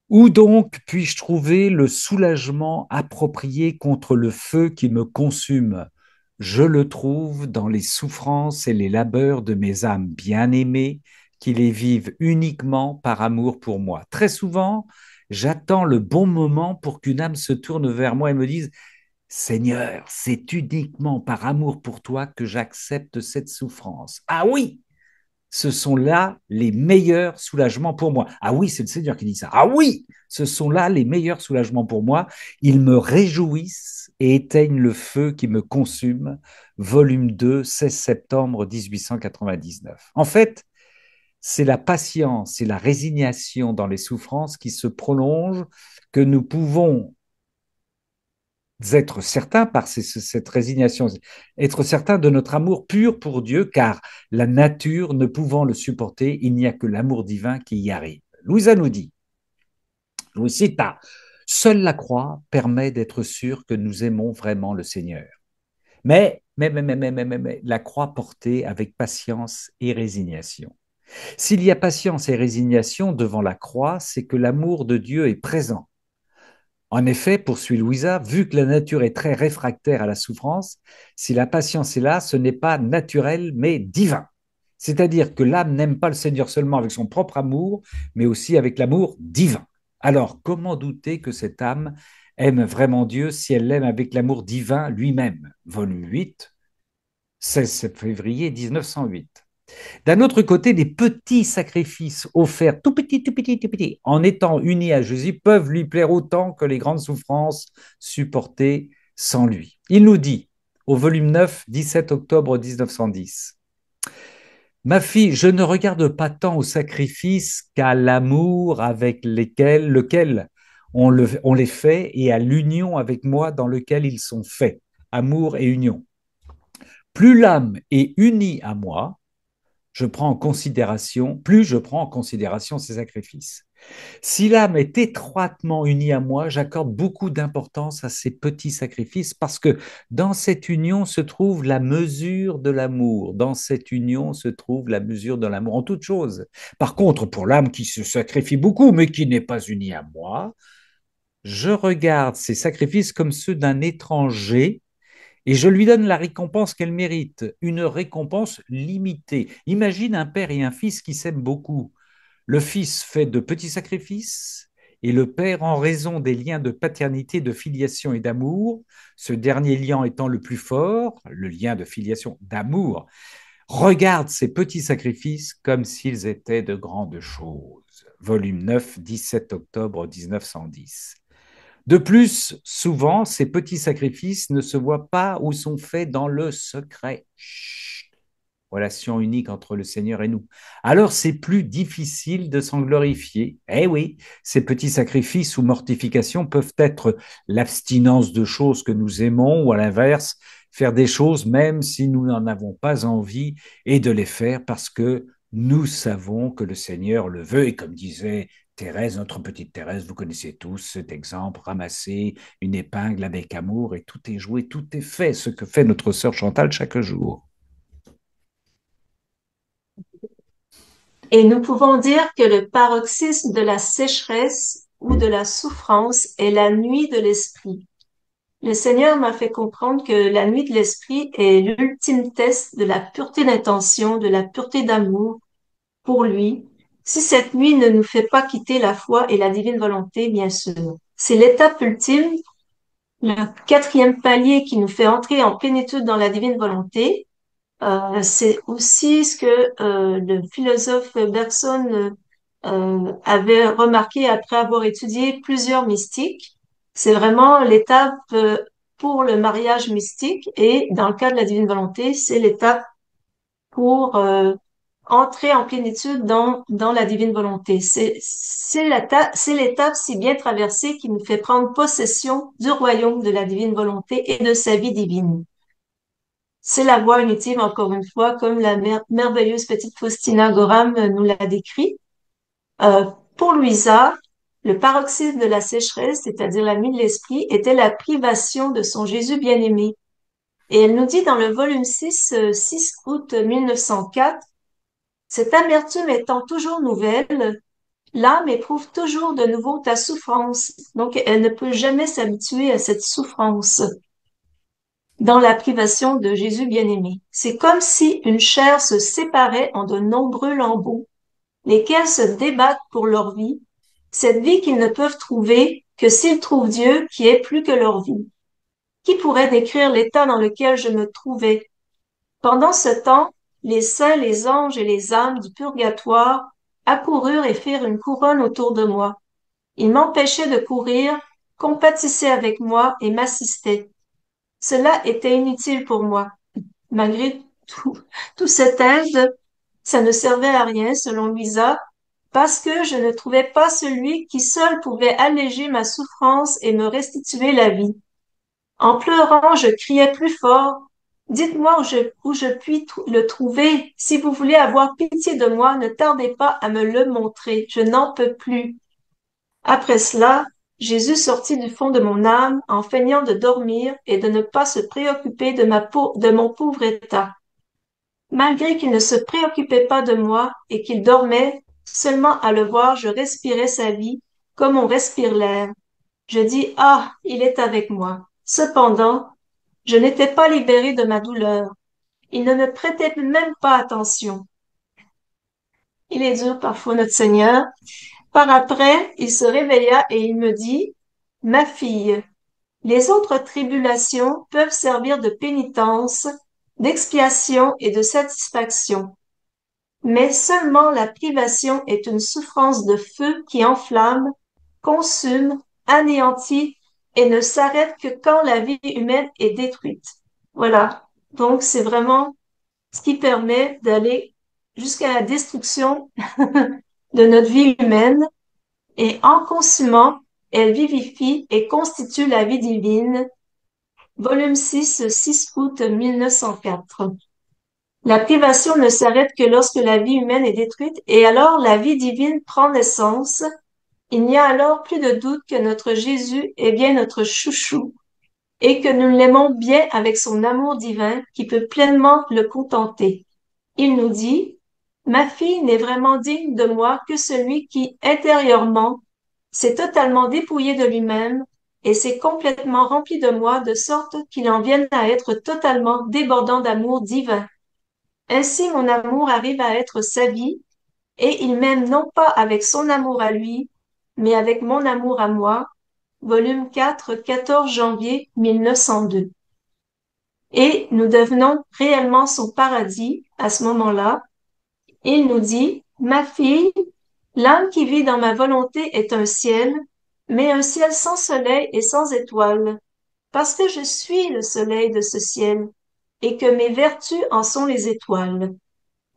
où donc puis-je trouver le soulagement approprié contre le feu qui me consume? Je le trouve dans les souffrances et les labeurs de mes âmes bien-aimées qui les vivent uniquement par amour pour moi. Très souvent, j'attends le bon moment pour qu'une âme se tourne vers moi et me dise, Seigneur, c'est uniquement par amour pour toi que j'accepte cette souffrance. Ah oui, ce sont là les meilleurs soulagements pour moi. Ah oui, c'est le Seigneur qui dit ça. Ah oui, ce sont là les meilleurs soulagements pour moi. Ils me réjouissent et éteignent le feu qui me consume. Volume 2, 16 septembre 1899. En fait, c'est la patience et la résignation dans les souffrances qui se prolongent que nous pouvons être certains par cette résignation, être certains de notre amour pur pour Dieu, car la nature ne pouvant le supporter, il n'y a que l'amour divin qui y arrive. Louisa nous dit, je vous cite, seule la croix permet d'être sûr que nous aimons vraiment le Seigneur. Mais la croix portée avec patience et résignation. S'il y a patience et résignation devant la croix, c'est que l'amour de Dieu est présent. En effet, poursuit Louisa, vu que la nature est très réfractaire à la souffrance, si la patience est là, ce n'est pas naturel, mais divin. C'est-à-dire que l'âme n'aime pas le Seigneur seulement avec son propre amour, mais aussi avec l'amour divin. Alors, comment douter que cette âme aime vraiment Dieu si elle l'aime avec l'amour divin lui-même? Volume 8, 16 février 1908. D'un autre côté, des petits sacrifices offerts tout petit, en étant unis à Jésus, peuvent lui plaire autant que les grandes souffrances supportées sans lui. Il nous dit, au volume 9, 17 octobre 1910, ma fille, je ne regarde pas tant aux sacrifices qu'à l'amour avec lequel on les fait et à l'union avec moi dans lequel ils sont faits. Amour et union. Plus l'âme est unie à moi, plus je prends en considération ces sacrifices. Si l'âme est étroitement unie à moi, j'accorde beaucoup d'importance à ces petits sacrifices parce que dans cette union se trouve la mesure de l'amour. Dans cette union se trouve la mesure de l'amour en toute chose. Par contre, pour l'âme qui se sacrifie beaucoup mais qui n'est pas unie à moi, je regarde ces sacrifices comme ceux d'un étranger et je lui donne la récompense qu'elle mérite, une récompense limitée. Imagine un père et un fils qui s'aiment beaucoup. Le fils fait de petits sacrifices et le père, en raison des liens de paternité, de filiation et d'amour, ce dernier lien étant le plus fort, le lien de filiation d'amour, regarde ces petits sacrifices comme s'ils étaient de grandes choses. Volume 9, 17 octobre 1910. De plus, souvent, ces petits sacrifices ne se voient pas ou sont faits dans le secret. Chut, relation unique entre le Seigneur et nous. Alors c'est plus difficile de s'en glorifier. Eh oui, ces petits sacrifices ou mortifications peuvent être l'abstinence de choses que nous aimons ou à l'inverse, faire des choses même si nous n'en avons pas envie et de les faire parce que nous savons que le Seigneur le veut. Et comme disait Thérèse, notre petite Thérèse, vous connaissez tous cet exemple, ramasser une épingle avec amour et tout est joué, tout est fait, ce que fait notre sœur Chantal chaque jour. Et nous pouvons dire que le paroxysme de la sécheresse ou de la souffrance est la nuit de l'esprit. Le Seigneur m'a fait comprendre que la nuit de l'esprit est l'ultime test de la pureté d'intention, de la pureté d'amour pour lui. Si cette nuit ne nous fait pas quitter la foi et la divine volonté, bien sûr. C'est l'étape ultime, le quatrième palier qui nous fait entrer en plénitude dans la divine volonté. C'est aussi ce que le philosophe Bergson avait remarqué après avoir étudié plusieurs mystiques. C'est vraiment l'étape pour le mariage mystique et dans le cas de la divine volonté, c'est l'étape pour entrer en plénitude dans la divine volonté. C'est l'étape si bien traversée qui nous fait prendre possession du royaume de la divine volonté et de sa vie divine. C'est la voie unitive, encore une fois, comme la merveilleuse petite Faustina Gorham nous l'a décrit. Euh, pour Louisa, le paroxysme de la sécheresse, c'est-à-dire la nuit de l'esprit, était la privation de son Jésus bien-aimé. Et elle nous dit dans le volume 6, 6 août 1904, cette amertume étant toujours nouvelle, l'âme éprouve toujours de nouveau ta souffrance. Donc, elle ne peut jamais s'habituer à cette souffrance dans la privation de Jésus bien-aimé. C'est comme si une chair se séparait en de nombreux lambeaux, lesquels se débattent pour leur vie, cette vie qu'ils ne peuvent trouver que s'ils trouvent Dieu qui est plus que leur vie. Qui pourrait décrire l'état dans lequel je me trouvais? Pendant ce temps, les saints, les anges et les âmes du purgatoire accoururent et firent une couronne autour de moi. Ils m'empêchaient de courir, compatissaient avec moi et m'assistaient. Cela était inutile pour moi. Malgré tout, tout cette aide, ça ne servait à rien, selon Louisa, parce que je ne trouvais pas celui qui seul pouvait alléger ma souffrance et me restituer la vie. En pleurant, je criais plus fort. Dites-moi où je puis le trouver. Si vous voulez avoir pitié de moi, ne tardez pas à me le montrer. Je n'en peux plus. Après cela, Jésus sortit du fond de mon âme en feignant de dormir et de ne pas se préoccuper de mon pauvre état. Malgré qu'il ne se préoccupait pas de moi et qu'il dormait, seulement à le voir, je respirais sa vie comme on respire l'air. Je dis, ah, il est avec moi. Cependant, je n'étais pas libérée de ma douleur. Il ne me prêtait même pas attention. Il est dur parfois, notre Seigneur. Par après, il se réveilla et il me dit, ma fille, les autres tribulations peuvent servir de pénitence, d'expiation et de satisfaction. Mais seulement la privation est une souffrance de feu qui enflamme, consume, anéantit et ne s'arrête que quand la vie humaine est détruite. Voilà. Donc, c'est vraiment ce qui permet d'aller jusqu'à la destruction de notre vie humaine et en consumant, elle vivifie et constitue la vie divine. Volume 6, 6 août 1904. La privation ne s'arrête que lorsque la vie humaine est détruite et alors la vie divine prend naissance. Il n'y a alors plus de doute que notre Jésus est bien notre chouchou et que nous l'aimons bien avec son amour divin qui peut pleinement le contenter. Il nous dit, ma fille n'est vraiment digne de moi que celui qui, intérieurement, s'est totalement dépouillé de lui-même et s'est complètement rempli de moi de sorte qu'il en vienne à être totalement débordant d'amour divin. Ainsi mon amour arrive à être sa vie, et il m'aime non pas avec son amour à lui, mais avec mon amour à moi. Volume 4, 14 janvier 1902. Et nous devenons réellement son paradis à ce moment-là. Il nous dit, ma fille, l'âme qui vit dans ma volonté est un ciel, mais un ciel sans soleil et sans étoiles, parce que je suis le soleil de ce ciel, et que mes vertus en sont les étoiles.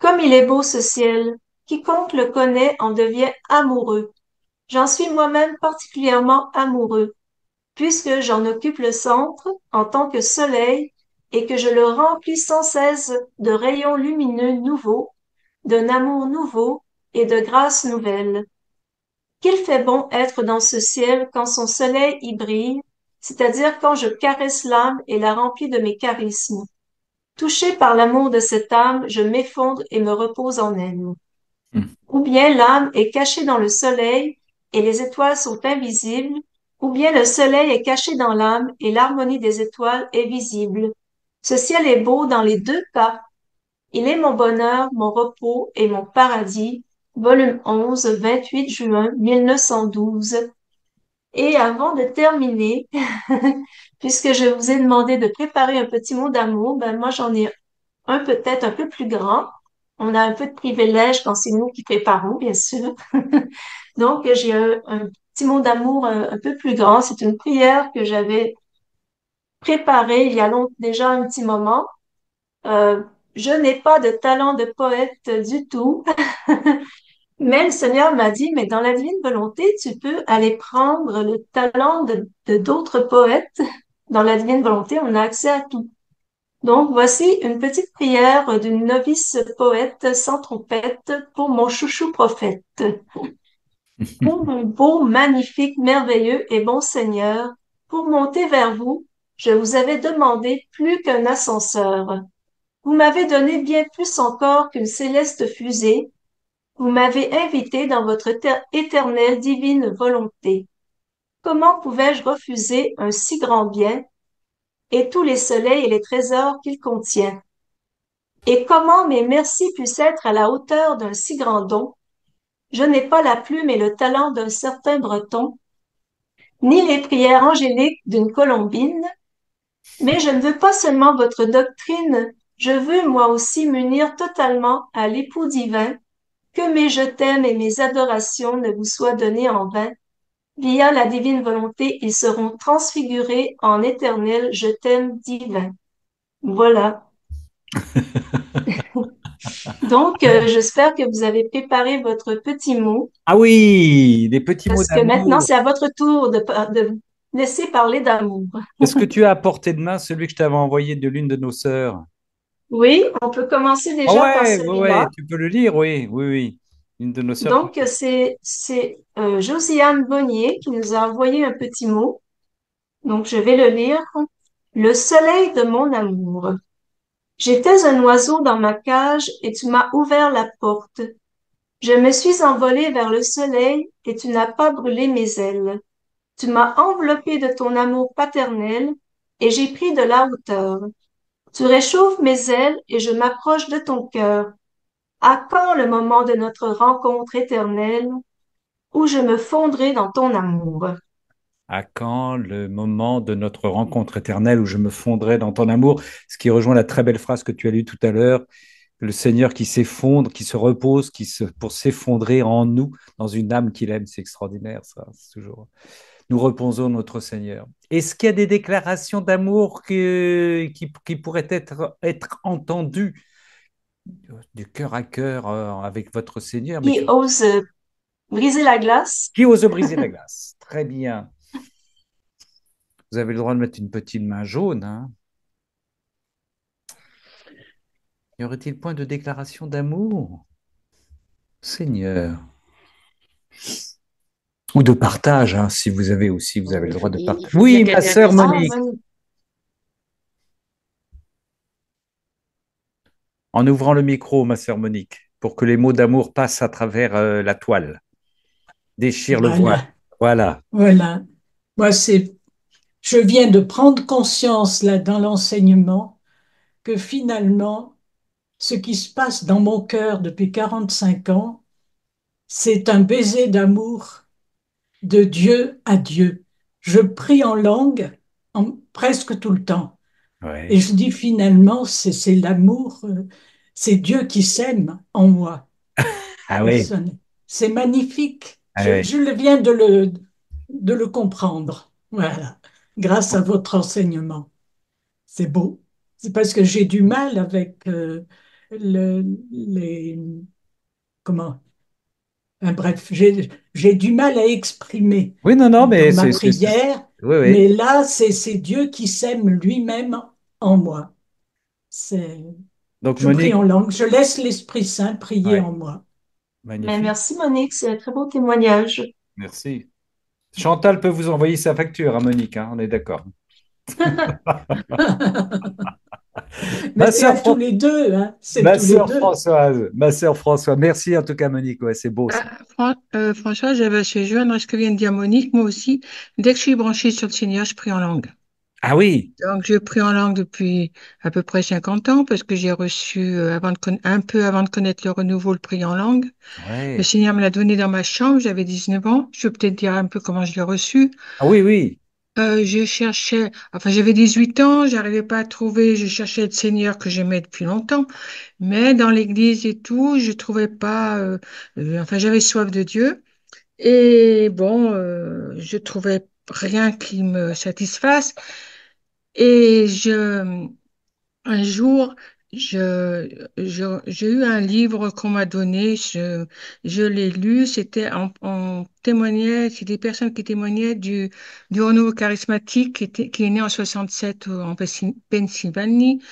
Comme il est beau ce ciel, quiconque le connaît en devient amoureux. J'en suis moi-même particulièrement amoureux, puisque j'en occupe le centre en tant que soleil et que je le remplis sans cesse de rayons lumineux nouveaux, d'un amour nouveau et de grâces nouvelles. Qu'il fait bon être dans ce ciel quand son soleil y brille, c'est-à-dire quand je caresse l'âme et la remplis de mes charismes. Touché par l'amour de cette âme, je m'effondre et me repose en elle. Ou bien l'âme est cachée dans le soleil et les étoiles sont invisibles, ou bien le soleil est caché dans l'âme et l'harmonie des étoiles est visible. Ce ciel est beau dans les deux cas. Il est mon bonheur, mon repos et mon paradis. Volume 11, 28 juin 1912. Et avant de terminer, puisque je vous ai demandé de préparer un petit mot d'amour, ben moi j'en ai un peut-être un peu plus grand. On a un peu de privilège quand c'est nous qui préparons, bien sûr. Donc, j'ai un petit mot d'amour un peu plus grand. C'est une prière que j'avais préparée il y a déjà un petit moment. Euh, je n'ai pas de talent de poète du tout, mais le Seigneur m'a dit, mais dans la divine volonté, tu peux aller prendre le talent de d'autres poètes. Dans la divine volonté, on a accès à tout. Donc, voici une petite prière d'une novice poète sans trompette pour mon chouchou prophète. Pour mon beau, magnifique, merveilleux et bon Seigneur, pour monter vers vous, je vous avais demandé plus qu'un ascenseur. Vous m'avez donné bien plus encore qu'une céleste fusée. Vous m'avez invité dans votre éternelle divine volonté. Comment pouvais-je refuser un si grand bien et tous les soleils et les trésors qu'il contient? Et comment mes merci puissent être à la hauteur d'un si grand don? Je n'ai pas la plume et le talent d'un certain Breton, ni les prières angéliques d'une colombine, mais je ne veux pas seulement votre doctrine, Je veux moi aussi m'unir totalement à l'époux divin, que mes je t'aime et mes adorations ne vous soient données en vain. Via la divine volonté, ils seront transfigurés en éternel je t'aime divin. Voilà. Donc, j'espère que vous avez préparé votre petit mot, Ah oui, des petits mots parce que maintenant, d'amour. c'est à votre tour de laisser parler d'amour. Est-ce que tu as à portée de main celui que je t'avais envoyé de l'une de nos sœurs? Oui, on peut commencer Ah déjà par ouais, ouais, celui-là. ouais, tu peux le lire, oui, oui, oui. Une de nos sœurs. Donc, c'est Josiane Bonnier qui nous a envoyé un petit mot. Donc, je vais le lire. Le soleil de mon amour. J'étais un oiseau dans ma cage et tu m'as ouvert la porte. Je me suis envolé vers le soleil et tu n'as pas brûlé mes ailes. Tu m'as enveloppé de ton amour paternel et j'ai pris de la hauteur. Tu réchauffes mes ailes et je m'approche de ton cœur. À quand le moment de notre rencontre éternelle où je me fondrai dans ton amour? À quand le moment de notre rencontre éternelle où je me fondrai dans ton amour? Ce qui rejoint la très belle phrase que tu as lue tout à l'heure, le Seigneur qui s'effondre, qui se repose, pour s'effondrer en nous, dans une âme qu'il aime. C'est extraordinaire, ça. C'est toujours. Nous reposons notre Seigneur. Est-ce qu'il y a des déclarations d'amour qui pourraient être entendues du cœur à cœur avec votre Seigneur, mais Qui ose briser la glace? qui ose briser la glace? Très bien. Vous avez le droit de mettre une petite main jaune, hein. Y aurait-il point de déclaration d'amour, Seigneur? Ou de partage, hein, si vous avez aussi, vous avez le droit de Il partager. faut dire Oui, qu'il y a ma des sœur Ah, Monique, résistances. Monique. en ouvrant le micro, ma sœur Monique, pour que les mots d'amour passent à travers la toile. Déchire le voile. Voilà, Voilà. voilà. Moi, je viens de prendre conscience là dans l'enseignement que finalement, ce qui se passe dans mon cœur depuis 45 ans, c'est un baiser d'amour de Dieu à Dieu. Je prie en langue presque tout le temps. Et Ouais. je dis finalement, c'est l'amour, c'est Dieu qui s'aime en moi. Ah oui. Personne. C'est magnifique. Ah oui. Je viens de le comprendre. Voilà. Grâce à votre enseignement. C'est beau. C'est parce que j'ai du mal avec les. Comment? Bref, j'ai du mal à exprimer Oui, non, non, dans mais ma prière, oui, oui. mais là, c'est Dieu qui s'aime lui-même en moi. C'est, Donc, je prie Monique, en langue. Je laisse l'Esprit Saint prier ouais, en moi. Mais magnifique. merci, Monique. C'est un très beau témoignage. Merci. Chantal peut vous envoyer sa facture à Monique, hein, on est d'accord. Mais Ma c'est à sœur, tous les deux, hein. C'est ma tous les sœur deux. Françoise, ma sœur Françoise, merci en tout cas, Monique. Ouais, c'est beau ça. François, j'avais se joindre à ce que vient de dire Monique. Moi aussi, dès que je suis branchée sur le Seigneur, je prie en langue. Ah oui, Donc, je prie en langue depuis à peu près 50 ans parce que j'ai reçu, un peu avant de connaître le renouveau, le prix en langue. Le ouais. Seigneur me l'a donné dans ma chambre, j'avais 19 ans. Je peux peut-être dire un peu comment je l'ai reçu. Ah oui, oui. Je cherchais, enfin j'avais 18 ans, j'arrivais pas à trouver, je cherchais le Seigneur que j'aimais depuis longtemps, mais dans l'église et tout, je trouvais pas, enfin j'avais soif de Dieu et bon, je trouvais rien qui me satisfasse et un jour, j'ai eu un livre qu'on m'a donné, je l'ai lu, on témoignait, c'est des personnes qui témoignaient du renouveau charismatique qui est né en 67 en Pennsylvanie.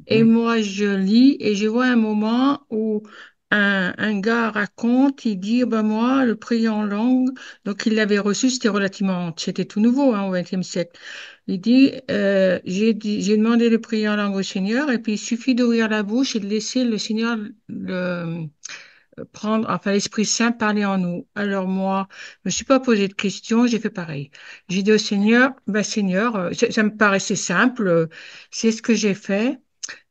Et Mhm. moi, je lis et je vois un moment où un gars raconte, il dit, ben moi, le prier en langue, donc il l'avait reçu, c'était tout nouveau hein, au XXe siècle. Il dit, j'ai demandé de prier en langue au Seigneur, et puis il suffit d'ouvrir la bouche et de laisser le Seigneur prendre, enfin l'Esprit Saint parler en nous. Alors moi, je me suis pas posé de questions, j'ai fait pareil. J'ai dit au Seigneur, ben Seigneur, ça me paraissait simple, c'est ce que j'ai fait.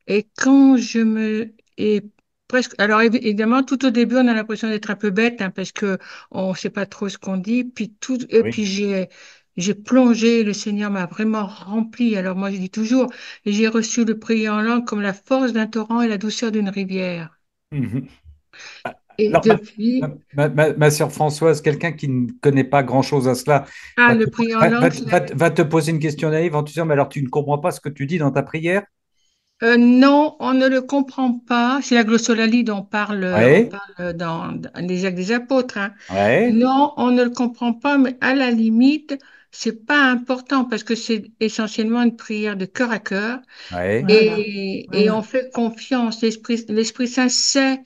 Et quand je me et presque alors évidemment tout au début on a l'impression d'être un peu bête hein, parce que on sait pas trop ce qu'on dit puis tout et Oui. puis j'ai plongé, le Seigneur m'a vraiment rempli. Alors moi, je dis toujours, j'ai reçu le prier en langue comme la force d'un torrent et la douceur d'une rivière. Mhm. Et Alors, depuis, ma sœur Françoise, quelqu'un qui ne connaît pas grand-chose à cela, ah, le prier en langue, c'est va te poser une question naïve en te disant, mais alors tu ne comprends pas ce que tu dis dans ta prière? Non, on ne le comprend pas. C'est la glossolalie dont on Ouais, parle dans les Actes des Apôtres, hein. ouais, Non, on ne le comprend pas, mais à la limite, c'est pas important parce que c'est essentiellement une prière de cœur à cœur ouais, Voilà, et on voilà. fait confiance. L'Esprit Saint sait,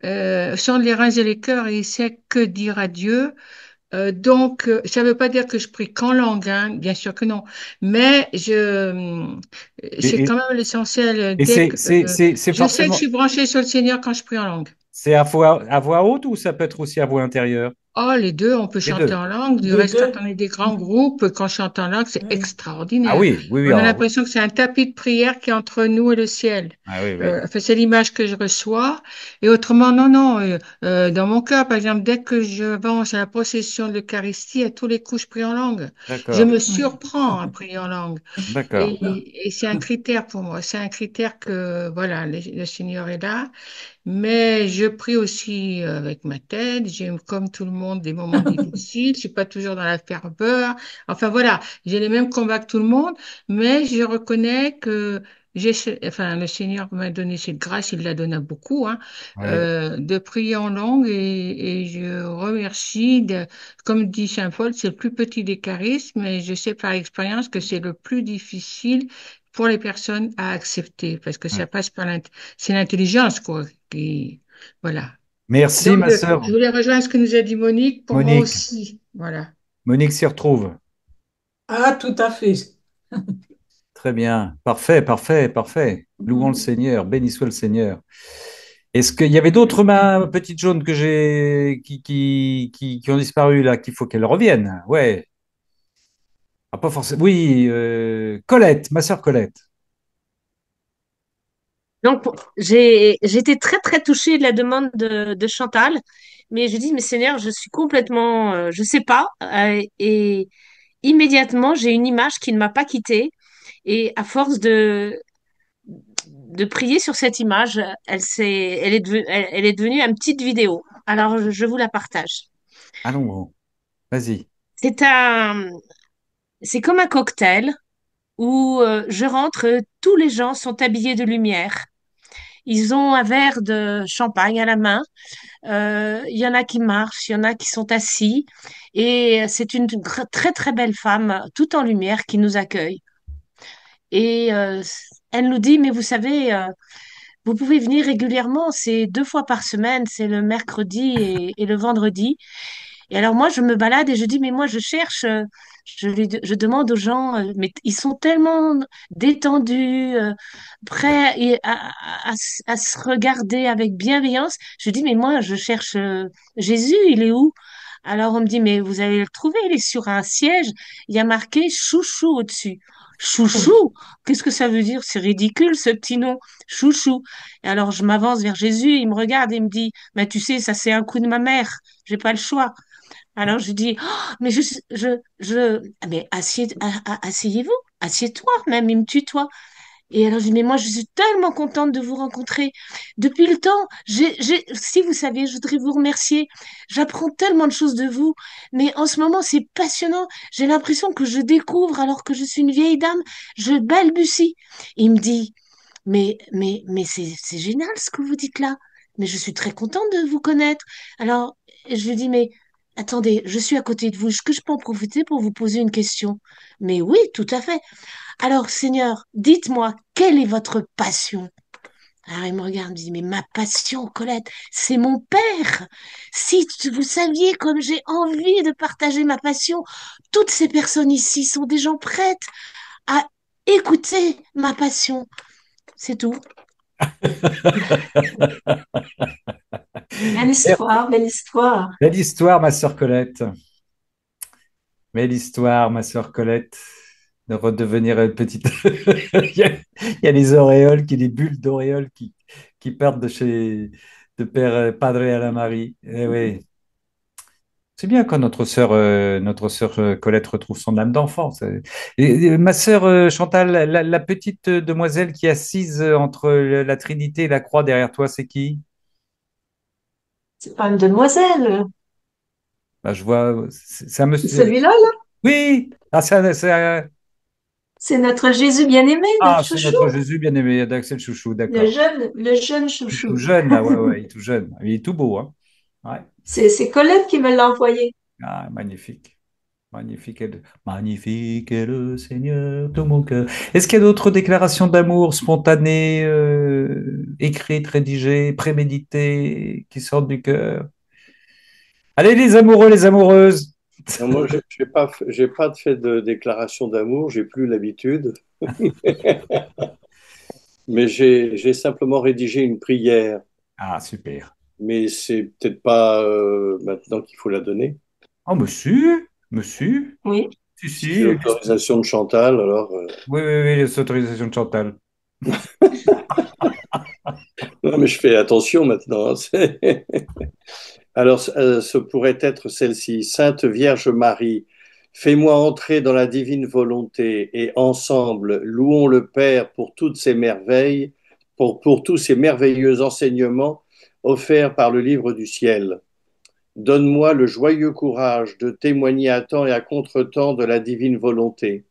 sonde les reins et les cœurs et il sait que dire à Dieu. Ça ne veut pas dire que je prie qu'en langue, hein, bien sûr que non, mais c'est et, quand même l'essentiel. et c'est Je sais que je forcément, suis branchée sur le Seigneur quand je prie en langue. c'est à voix haute ou ça peut être aussi à voix intérieure? Oh, les deux, on peut Les chanter deux. en langue. Du Les reste, quand deux. on est des grands groupes, quand je chante en langue, c'est Oui. Ah extraordinaire. oui, oui, oui, On a alors, l'impression que c'est un tapis de prière qui est entre nous et le ciel. ah oui, oui, Enfin, c'est l'image que je reçois. Et autrement, non, non. Dans mon cœur, par exemple, dès que je avance à la procession de l'Eucharistie, à tous les coups, je prie en langue. Je d'accord, me Oui. surprends à prier en langue. d'accord. Et c'est un critère pour moi. C'est un critère que, voilà, le Seigneur est là. Mais je prie aussi avec ma tête. J'ai, comme tout le monde, des moments difficiles. Je suis pas toujours dans la ferveur. Enfin voilà, j'ai les mêmes combats que tout le monde, mais je reconnais que enfin, le Seigneur m'a donné cette grâce, il l'a donné à beaucoup, hein, Ouais. de prier en langue et je remercie comme dit Saint Paul, c'est le plus petit des charismes et je sais par expérience que c'est le plus difficile pour les personnes à accepter parce que Ouais. ça passe par c'est l'intelligence, quoi, qui, voilà. Merci, Donc, ma sœur je voulais rejoindre ce que nous a dit Monique. Pour moi Monique. aussi, voilà. Monique s'y retrouve. Ah, tout à fait. Très bien. Parfait, parfait, parfait. Louons le Seigneur. Béni soit le Seigneur. Est-ce qu'il y avait d'autres mains petites jaunes que qui ont disparu là, qu'il faut qu'elles reviennent? Ouais. Ah, pas forcément. Oui, Colette, ma sœur Colette. Donc, j'ai été très, très touchée de la demande de Chantal, mais je dis, mais Seigneur, je suis complètement, je sais pas, et immédiatement, j'ai une image qui ne m'a pas quittée, et à force de prier sur cette image, elle est devenue une petite vidéo. Alors, je vous la partage. Allons, vas-y. C'est un, c'est comme un cocktail où je rentre, tous les gens sont habillés de lumière. Ils ont un verre de champagne à la main. Il y en a qui marchent, il y en a qui sont assis. Et c'est une très, très belle femme, toute en lumière, qui nous accueille. Et elle nous dit, mais vous savez, vous pouvez venir régulièrement, c'est 2 fois par semaine, c'est le mercredi et le vendredi. Et alors moi, je me balade et je dis, mais moi, je cherche, je demande aux gens, mais ils sont tellement détendus, prêts à se regarder avec bienveillance. Je dis, mais moi, je cherche Jésus, il est où? Alors on me dit, mais vous allez le trouver, il est sur un siège, il y a marqué chouchou au-dessus. Chouchou? Qu'est-ce que ça veut dire? C'est ridicule ce petit nom, chouchou. Et alors je m'avance vers Jésus, il me regarde et il me dit, mais tu sais, ça c'est un coup de ma mère, j'ai pas le choix. Alors je dis, oh, mais mais asseyez-vous, assieds-toi même, il me tutoie. Et alors je dis, mais moi je suis tellement contente de vous rencontrer. Depuis le temps, si vous saviez, je voudrais vous remercier. J'apprends tellement de choses de vous, mais en ce moment c'est passionnant. J'ai l'impression que je découvre alors que je suis une vieille dame, je balbutie. Il me dit, mais c'est génial ce que vous dites là. Mais je suis très contente de vous connaître. Alors je lui dis, mais attendez, je suis à côté de vous. Est-ce que je peux en profiter pour vous poser une question? Mais oui, tout à fait. Alors, Seigneur, dites-moi, quelle est votre passion? Alors, il me regarde, il me dit, mais ma passion, Colette, c'est mon père. Si vous saviez comme j'ai envie de partager ma passion, toutes ces personnes ici sont des gens prêtes à écouter ma passion. C'est tout. Belle histoire, belle histoire. Belle histoire, ma sœur Colette. Belle histoire, ma sœur Colette. De redevenir une petite. Il y a les auréoles, les bulles d'auréoles qui partent de chez de Père Padre à la Marie. Eh oui, C'est bien quand notre sœur Colette retrouve son âme d'enfant. Ma sœur Chantal, la petite demoiselle qui est assise entre la Trinité et la croix derrière toi, c'est qui? C'est pas une demoiselle. Bah, je vois, c'est un C'est monsieur. celui-là, là. Oui, ah, C'est notre Jésus bien-aimé, notre c'est chouchou. notre Jésus bien-aimé d'Axel Chouchou, d'accord. Le jeune Il est tout chouchou. jeune, là, ouais, ouais, il est tout jeune. Il est tout beau, hein. Ouais. C'est Colette qui me l'a envoyé. Ah, magnifique. Magnifique est le Seigneur de mon cœur. Est-ce qu'il y a d'autres déclarations d'amour spontanées, écrites, rédigées, préméditées, qui sortent du cœur? Allez, les amoureux, les amoureuses. Non, moi, j'ai pas fait de déclaration d'amour, j'ai plus l'habitude, mais j'ai simplement rédigé une prière. Ah, super. Mais c'est peut-être pas maintenant qu'il faut la donner. Oh, monsieur, monsieur. Oui. Si, Si j'ai si. l'autorisation de Chantal, alors. Oui, oui, oui, les autorisations de Chantal. Non, mais je fais attention maintenant, hein. Alors, ce pourrait être celle-ci. Sainte Vierge Marie, fais-moi entrer dans la divine volonté et ensemble, louons le Père pour toutes ces merveilles, pour tous ces merveilleux enseignements offerts par le livre du ciel. Donne-moi le joyeux courage de témoigner à temps et à contre-temps de la divine volonté.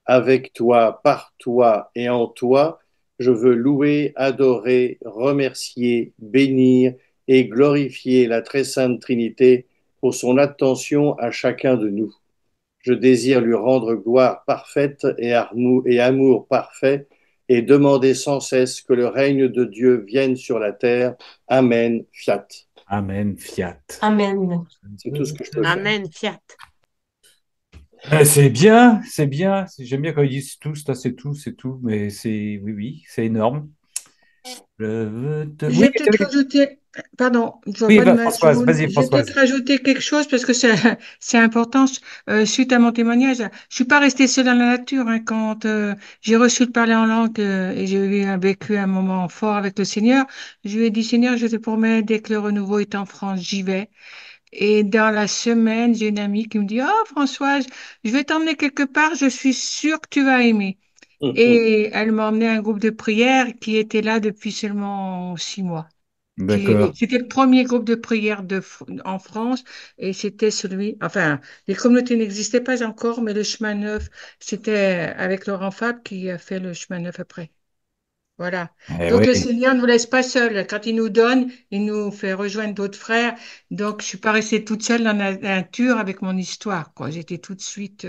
Avec toi, par toi et en toi, je veux louer, adorer, remercier, bénir et glorifier la très sainte Trinité pour son attention à chacun de nous. Je désire lui rendre gloire parfaite et amour parfait et demander sans cesse que le règne de Dieu vienne sur la terre. Amen. Fiat. Amen, fiat. Amen. C'est tout ce que je peux faire. Amen, fiat. C'est bien, c'est bien. J'aime bien quand ils disent tout, ça c'est tout, c'est tout. Mais c'est, oui, oui, c'est énorme. Je Oui, vais peut-être rajouter, pardon, je vois oui, pas de main Françoise, jaune. vas-y, Je vais Françoise. peut-être rajouter quelque chose parce que c'est c'est important. Suite à mon témoignage, je suis pas restée seule dans la nature hein, quand j'ai reçu le parler en langue et j'ai eu vécu un moment fort avec le Seigneur. Je lui ai dit, Seigneur, je te promets, dès que le renouveau est en France, j'y vais. Et dans la semaine, j'ai une amie qui me dit, oh Françoise, je vais t'emmener quelque part, je suis sûre que tu vas aimer. Et elle m'a emmené à un groupe de prière qui était là depuis seulement 6 mois. D'accord. C'était le premier groupe de prière en France et c'était celui, enfin, les communautés n'existaient pas encore, mais le chemin neuf, c'était avec Laurent Fabre qui a fait le chemin neuf après. Voilà. Eh Donc le oui. Seigneur ne nous laisse pas seuls. Quand il nous donne, il nous fait rejoindre d'autres frères. Donc je suis pas restée toute seule dans la nature avec mon histoire, quoi. J'étais tout de suite,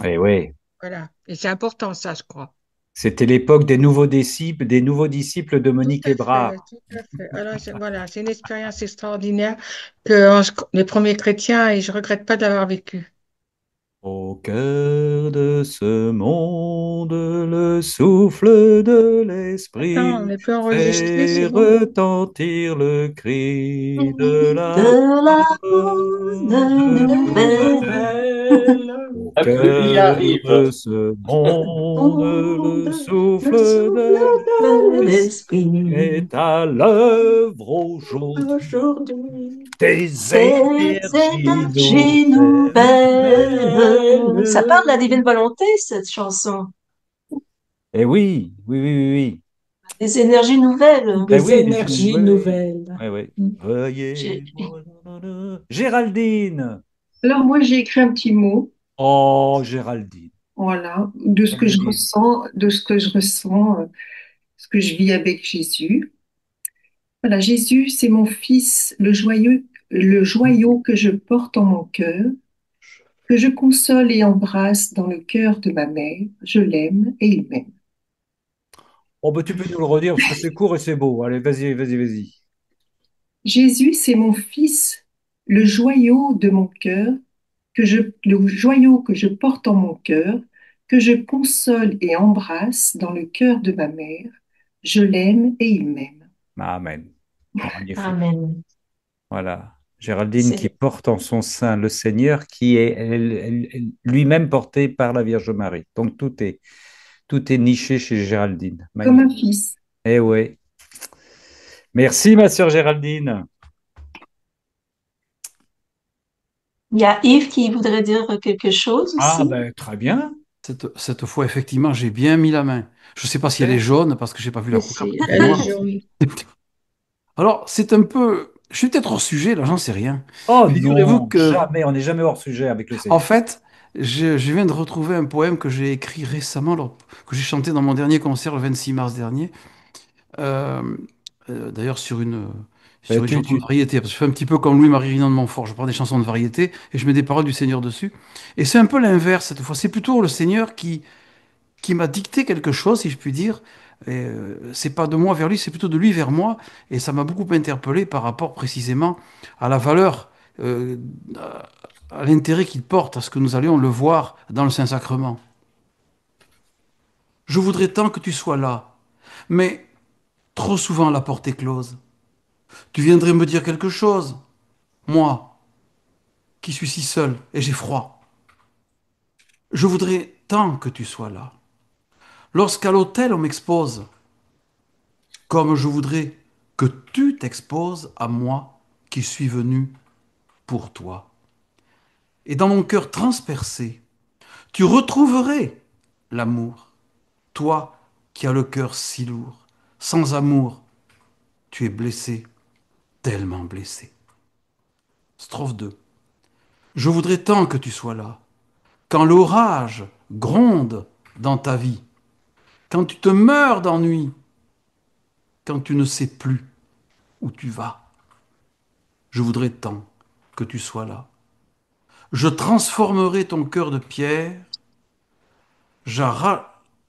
Eh oui. voilà. Et c'est important ça, je crois. C'était l'époque des nouveaux disciples de Tout Monique à fait, Hébrard. tout à fait. Alors, voilà, c'est une expérience extraordinaire que les premiers chrétiens, et je regrette pas d'avoir vécu. Au cœur de ce monde, le souffle de Attends, on l'esprit n'est plus enregistré, c'est fait bon? retentir le cri de la De la bonne bonne nouvelle. nouvelle. Nouvelle. Au Hop, le billet cœur arrive. de ce monde, le Le souffle souffle de de l'esprit l'esprit. est à l'œuvre aujourd'hui. Aujourd'hui, Des Des énergies énergies nouvelles. Ça parle de la divine volonté, cette chanson. Eh oui, oui, oui, oui, oui. Des énergies nouvelles. Eh des oui, énergies oui, oui. nouvelles. Oui, oui. Mm. J'ai- Veuillez. Géraldine. Alors moi, j'ai écrit un petit mot, Oh, Géraldine. voilà, de ce que je Allez. ressens, ce que je vis avec Jésus. Voilà, Jésus, c'est mon fils, le joyau que je porte en mon cœur, que je console et embrasse dans le cœur de ma mère. Je l'aime et il m'aime. Oh, bah, tu peux nous le redire parce que c'est court et c'est beau. Allez, vas-y, vas-y, vas-y. Jésus, c'est mon fils, le joyau de mon cœur, le joyau que je porte en mon cœur, que je console et embrasse dans le cœur de ma mère. Je l'aime et il m'aime. Amen. Magnifique. Amen. Voilà. Géraldine qui C'est porte en son sein le Seigneur, qui est lui-même porté par la Vierge Marie. Donc tout est niché chez Géraldine. Comme Magnifique. un fils. Eh ouais. Merci, ma sœur Géraldine. Il y a Yves qui voudrait dire quelque chose Ah, aussi. ben, très bien. Cette fois, effectivement, j'ai bien mis la main. Je ne sais pas si elle est Super. jaune parce que j'ai pas vu la Et couleur, si, peut-être elle est noire. jaune. Alors, c'est un peu. Je suis peut-être hors sujet, là, j'en sais rien. Oh Figurez-vous non, que, jamais, on n'est jamais hors sujet avec le en Seigneur. fait, je viens de retrouver un poème que j'ai écrit récemment, que j'ai chanté dans mon dernier concert le 26 mars dernier. Euh, d'ailleurs, Ben, sur une chanson de variété. Parce que je fais un petit peu comme Louis-Marie Rinan de Montfort. Je prends des chansons de variété et je mets des paroles du Seigneur dessus. Et c'est un peu l'inverse cette fois. C'est plutôt le Seigneur qui m'a dicté quelque chose, si je puis dire. Et, c'est pas de moi vers lui, c'est plutôt de lui vers moi. Et ça m'a beaucoup interpellé par rapport précisément à la valeur, euh, à l'intérêt qu'il porte à ce que nous allions le voir dans le Saint-Sacrement. Je voudrais tant que tu sois là, mais trop souvent la porte est close. Tu viendrais me dire quelque chose, moi, qui suis si seul et j'ai froid. Je voudrais tant que tu sois là. Lorsqu'à l'hôtel on m'expose, comme je voudrais que tu t'exposes à moi qui suis venu pour toi. Et dans mon cœur transpercé, tu retrouverais l'amour, toi qui as le cœur si lourd. Sans amour, tu es blessé, tellement blessé. Strophe 2. Je voudrais tant que tu sois là, quand l'orage gronde dans ta vie, quand tu te meurs d'ennui, quand tu ne sais plus où tu vas. Je voudrais tant que tu sois là. Je transformerai ton cœur de pierre,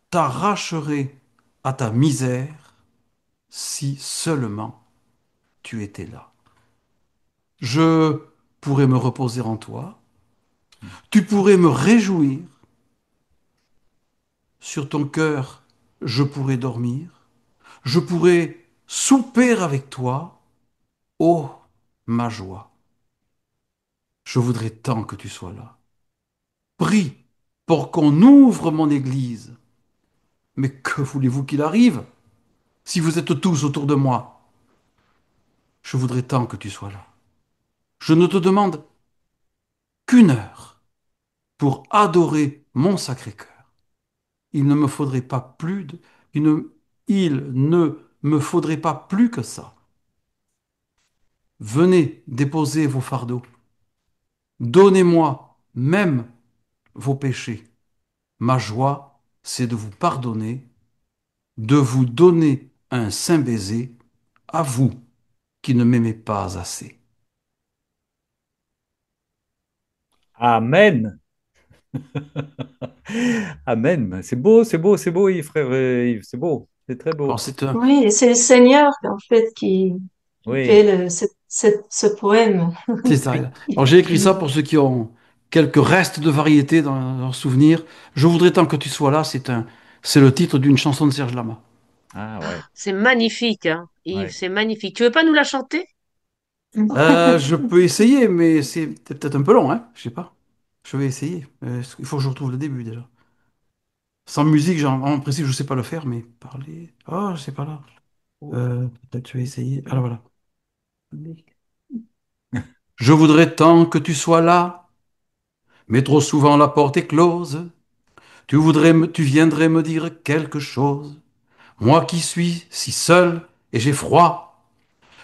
t'arracherai à ta misère si seulement tu étais là. Je pourrais me reposer en toi, tu pourrais me réjouir, sur ton cœur je pourrais dormir, je pourrais souper avec toi, ô ma joie. Je voudrais tant que tu sois là. Prie pour qu'on ouvre mon église. Mais que voulez-vous qu'il arrive si vous êtes tous autour de moi? Je voudrais tant que tu sois là. Je ne te demande qu'une heure pour adorer mon Sacré-Cœur. Il ne me faudrait pas plus de... il ne me faudrait pas plus que ça. Venez déposer vos fardeaux. Donnez-moi même vos péchés. Ma joie, c'est de vous pardonner, de vous donner un saint baiser, à vous qui ne m'aimez pas assez. Amen. Amen. C'est beau, c'est beau, c'est beau, Yves, frère Yves. C'est beau. C'est très Alors beau. c'est un... Oui, et c'est le Seigneur, en fait, qui fait Oui. ce poème. C'est ça. Alors j'ai écrit ça pour ceux qui ont quelques restes de variété dans leurs souvenirs. Je voudrais tant que tu sois là, c'est le titre d'une chanson de Serge Lama. Ah ouais, C'est magnifique, hein, Yves, ouais. c'est magnifique. Tu veux pas nous la chanter? Je peux essayer, mais c'est peut-être un peu long, hein? Je sais pas. Je vais essayer. Il faut que je retrouve le début déjà. Sans musique, en principe, je sais pas le faire, mais parler. Oh, je sais pas là. Peut-être je vais essayer. Alors voilà. Je voudrais tant que tu sois là, mais trop souvent la porte est close. Tu viendrais me dire quelque chose. Moi qui suis si seul et j'ai froid.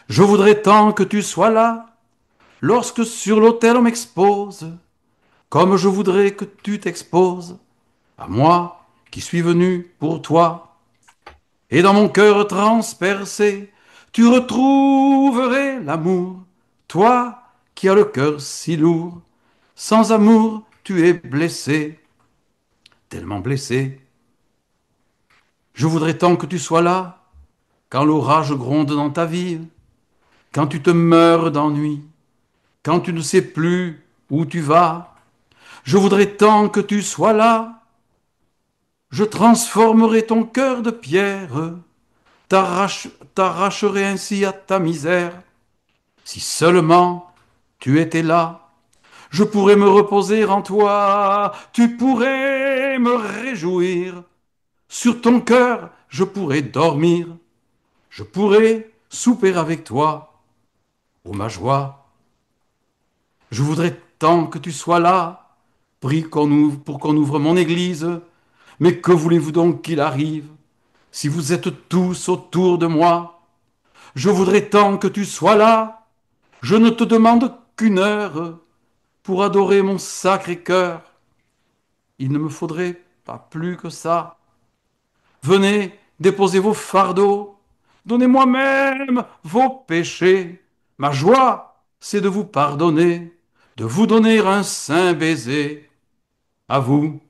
Je voudrais tant que tu sois là, lorsque sur l'autel on m'expose, comme je voudrais que tu t'exposes à moi qui suis venu pour toi. Et dans mon cœur transpercé, tu retrouverais l'amour, toi qui as le cœur si lourd. Sans amour, tu es blessé, tellement blessé. Je voudrais tant que tu sois là, quand l'orage gronde dans ta vie, quand tu te meurs d'ennui, quand tu ne sais plus où tu vas. Je voudrais tant que tu sois là, je transformerai ton cœur de pierre, t'arracherai ainsi à ta misère. Si seulement tu étais là, je pourrais me reposer en toi, tu pourrais me réjouir. Sur ton cœur, je pourrais dormir, je pourrais souper avec toi, ô ma joie. Je voudrais tant que tu sois là. Prie pour qu'on ouvre mon église. Mais que voulez-vous donc qu'il arrive si vous êtes tous autour de moi? Je voudrais tant que tu sois là. Je ne te demande qu'une heure pour adorer mon sacré cœur. Il ne me faudrait pas plus que ça. Venez, déposez vos fardeaux. Donnez-moi même vos péchés. Ma joie, c'est de vous pardonner, de vous donner un saint baiser. À vous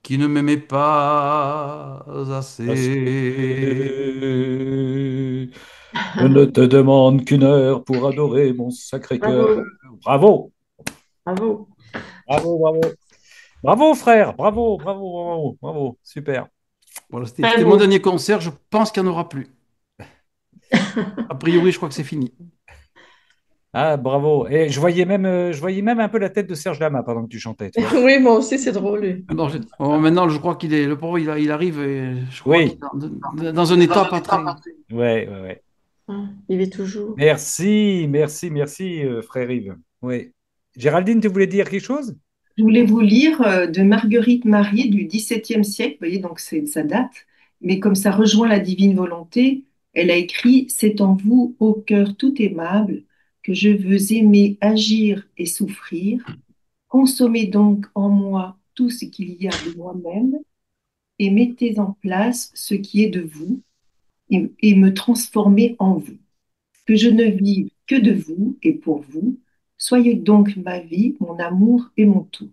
qui ne m'aimez pas Parce que assez. je ne te demande qu'une heure pour adorer mon sacré cœur. Bravo, Bravo, bravo. bravo, bravo. Bravo, frère. Bravo, bravo, bravo, bravo. Super. Voilà, c'était mon Bravo. dernier concert. Je pense qu'il n'y en aura plus. A priori, je crois que c'est fini. Ah, bravo. Et je voyais même un peu la tête de Serge Lama pendant que tu chantais, tu vois. Oui, moi aussi, c'est drôle, lui. Non, maintenant, je crois qu'il est. Le pauvre, il arrive et je crois qu'il Oui. est dans un état pas très. Ouais, ouais, ouais. Il est toujours. Merci, merci, merci, frère Yves. Oui. Géraldine, tu voulais dire quelque chose? Je voulais vous lire de Marguerite Marie du XVIIe siècle, vous voyez, donc ça date, mais comme ça rejoint la divine volonté, elle a écrit: C'est en vous, ô cœur tout aimable, que je veux aimer, agir et souffrir. Consommez donc en moi tout ce qu'il y a de moi-même et mettez en place ce qui est de vous et me transformez en vous. Que je ne vive que de vous et pour vous. Soyez donc ma vie, mon amour et mon tout.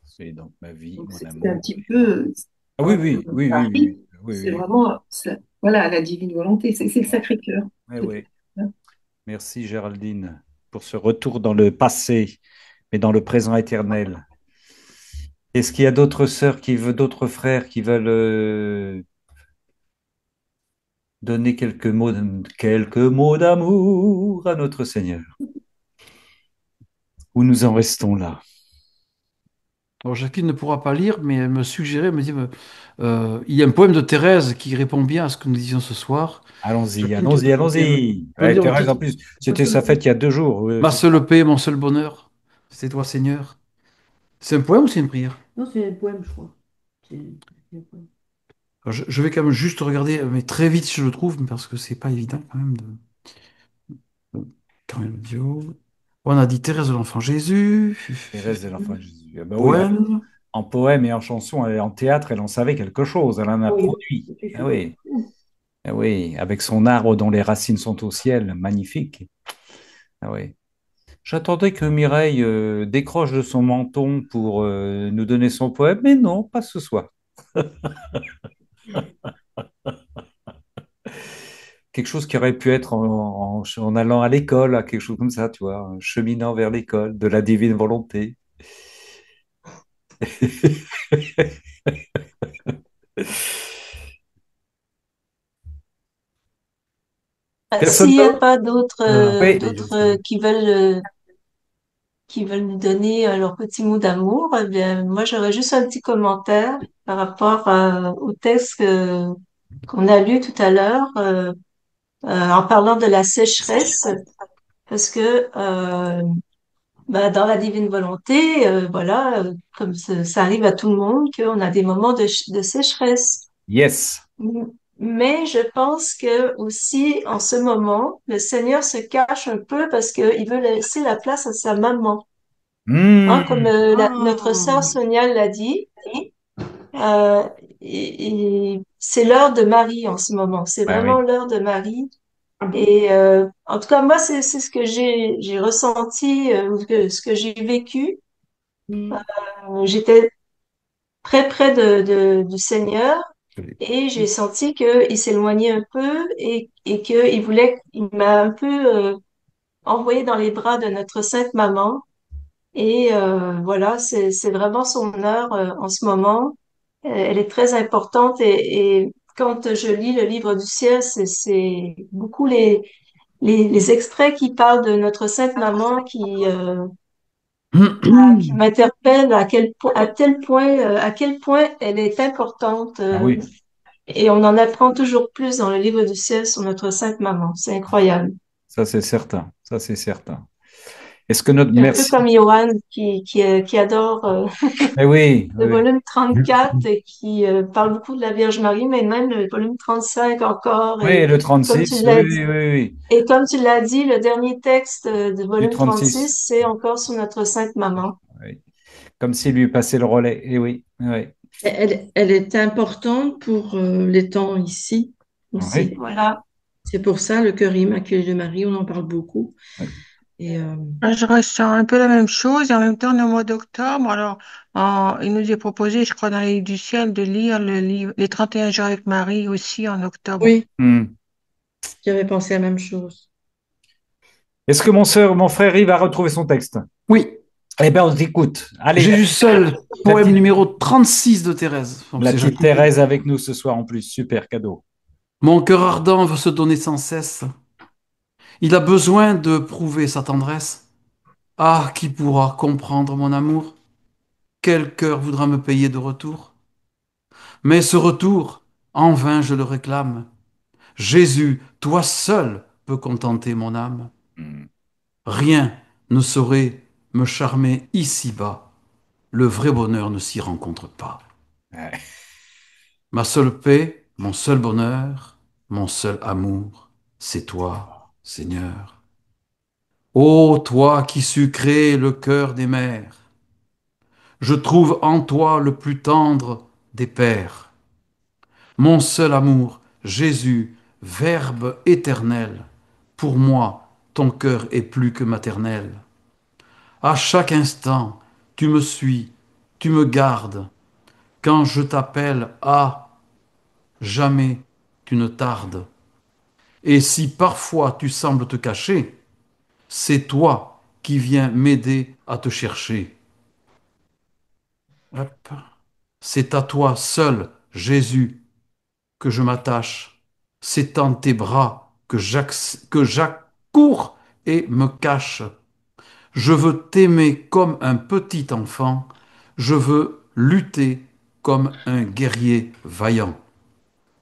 C'est donc ma vie, Donc mon c'est un amour. petit peu, Ah oui, oui, oui, oui, Marie, oui, oui, c'est oui. vraiment, voilà, la divine volonté, c'est le Sacré-Cœur. Oui, oui. Merci, Géraldine, pour ce retour dans le passé, mais dans le présent éternel. Est-ce qu'il y a d'autres sœurs d'autres frères qui veulent donner quelques mots d'amour à notre Seigneur? Ou nous en restons là? Alors, Jacqueline ne pourra pas lire, mais elle me suggérait, elle me dit, il y a un poème de Thérèse qui répond bien à ce que nous disions ce soir. Allons-y, Jacqueline, tu allons-y, veux bien, allons-y. tu veux Ouais, dire le Thérèse, en titre? plus, c'était sa fête il y a 2 jours. Ma seule paix, mon seul bonheur, c'est toi, Seigneur. C'est un poème ou c'est une prière? Non, c'est un poème, je crois. C'est un poème. Alors, je vais quand même juste regarder, mais très vite si je le trouve, parce que c'est pas évident quand même Carmen Dio. On a dit Thérèse de l'Enfant Jésus, Thérèse de l'Enfant Jésus. Ah bah oui, poème. en poème et en chanson et en théâtre, elle en savait quelque chose. Elle en a Oui, produit. je Ah suis oui, ah oui, avec son arbre dont les racines sont au ciel, magnifique. Ah oui. J'attendais que Mireille décroche de son menton pour nous donner son poème, mais non, pas ce soir. Quelque chose qui aurait pu être en allant à l'école, à quelque chose comme ça, tu vois, en cheminant vers l'école de la divine volonté. Personne S'il n'y a d'autre? pas d'autres Oui. qui veulent nous donner leur petit mot d'amour, eh bien, moi, j'aurais juste un petit commentaire par rapport au texte qu'on a lu tout à l'heure, en parlant de la sécheresse, parce que dans la divine volonté, voilà, comme ça arrive à tout le monde, qu'on a des moments de sécheresse. Yes. Mais je pense que aussi, en ce moment, le Seigneur se cache un peu parce qu'il veut laisser la place à sa maman. Hein, comme Hmm. notre sœur Sonia l'a dit, euh, c'est l'heure de Marie en ce moment. C'est Ouais, vraiment oui. l'heure de Marie. Ah bon? Et en tout cas, moi, c'est ce que j'ai ressenti, ce que j'ai vécu. Hmm. J'étais très près du Seigneur et j'ai senti qu'il s'éloignait un peu et il m'a un peu envoyé dans les bras de notre Sainte Maman. Et voilà, c'est vraiment son heure en ce moment. Elle est très importante et quand je lis le livre du ciel, c'est beaucoup les extraits qui parlent de notre Sainte Maman qui m'interpellent à quel point elle est importante. Ah oui, Et on en apprend toujours plus dans le livre du ciel sur notre Sainte Maman. C'est incroyable. ça c'est certain. Ça c'est certain. Est-ce que notre Je suis un peu merci? comme Johan qui adore Eh oui, le oui, volume 34 et qui parle beaucoup de la Vierge Marie, mais même le volume 35 encore. oui, le Comme tu 36, oui, l'as oui, dit, oui, oui. et comme tu l'as dit, le dernier texte du Du volume 36. 36, c'est encore sur notre Sainte Maman. Oui. Comme s'il lui passait le relais. Eh oui, oui, Elle est importante pour les temps ici oui, aussi. Voilà. C'est pour ça, le cœur immaculé de Marie, on en parle beaucoup. oui. Et Je ressens un peu la même chose et en même temps, on est au mois d'octobre. Alors, il nous est proposé, je crois, dans les livres du ciel, de lire le livre Les 31 jours avec Marie aussi en octobre. oui, Hmm. j'avais pensé à la même chose. Est-ce que mon frère Yves a retrouvé son texte? Oui, Eh bien, on t'écoute. Allez, Jésus seul, la poème petite, numéro 36 de Thérèse. Donc la c'est petite joli. Thérèse avec nous ce soir en plus. Super cadeau. Mon cœur ardent veut se donner sans cesse. Il a besoin de prouver sa tendresse. Ah, qui pourra comprendre mon amour? Quel cœur voudra me payer de retour? Mais ce retour, en vain je le réclame. Jésus, toi seul peux contenter mon âme. Hmm. Rien ne saurait me charmer ici-bas. Le vrai bonheur ne s'y rencontre pas. Ouais. Ma seule paix, mon seul bonheur, mon seul amour, c'est toi, Seigneur. Ô toi qui sus créer le cœur des mères, je trouve en toi le plus tendre des pères. Mon seul amour, Jésus, Verbe éternel, pour moi, ton cœur est plus que maternel. À chaque instant, tu me suis, tu me gardes. Quand je t'appelle, ah, jamais tu ne tardes. Et si parfois tu sembles te cacher, c'est toi qui viens m'aider à te chercher. Hop. C'est à toi seul, Jésus, que je m'attache. C'est en tes bras que j'accours et me cache. Je veux t'aimer comme un petit enfant. Je veux lutter comme un guerrier vaillant,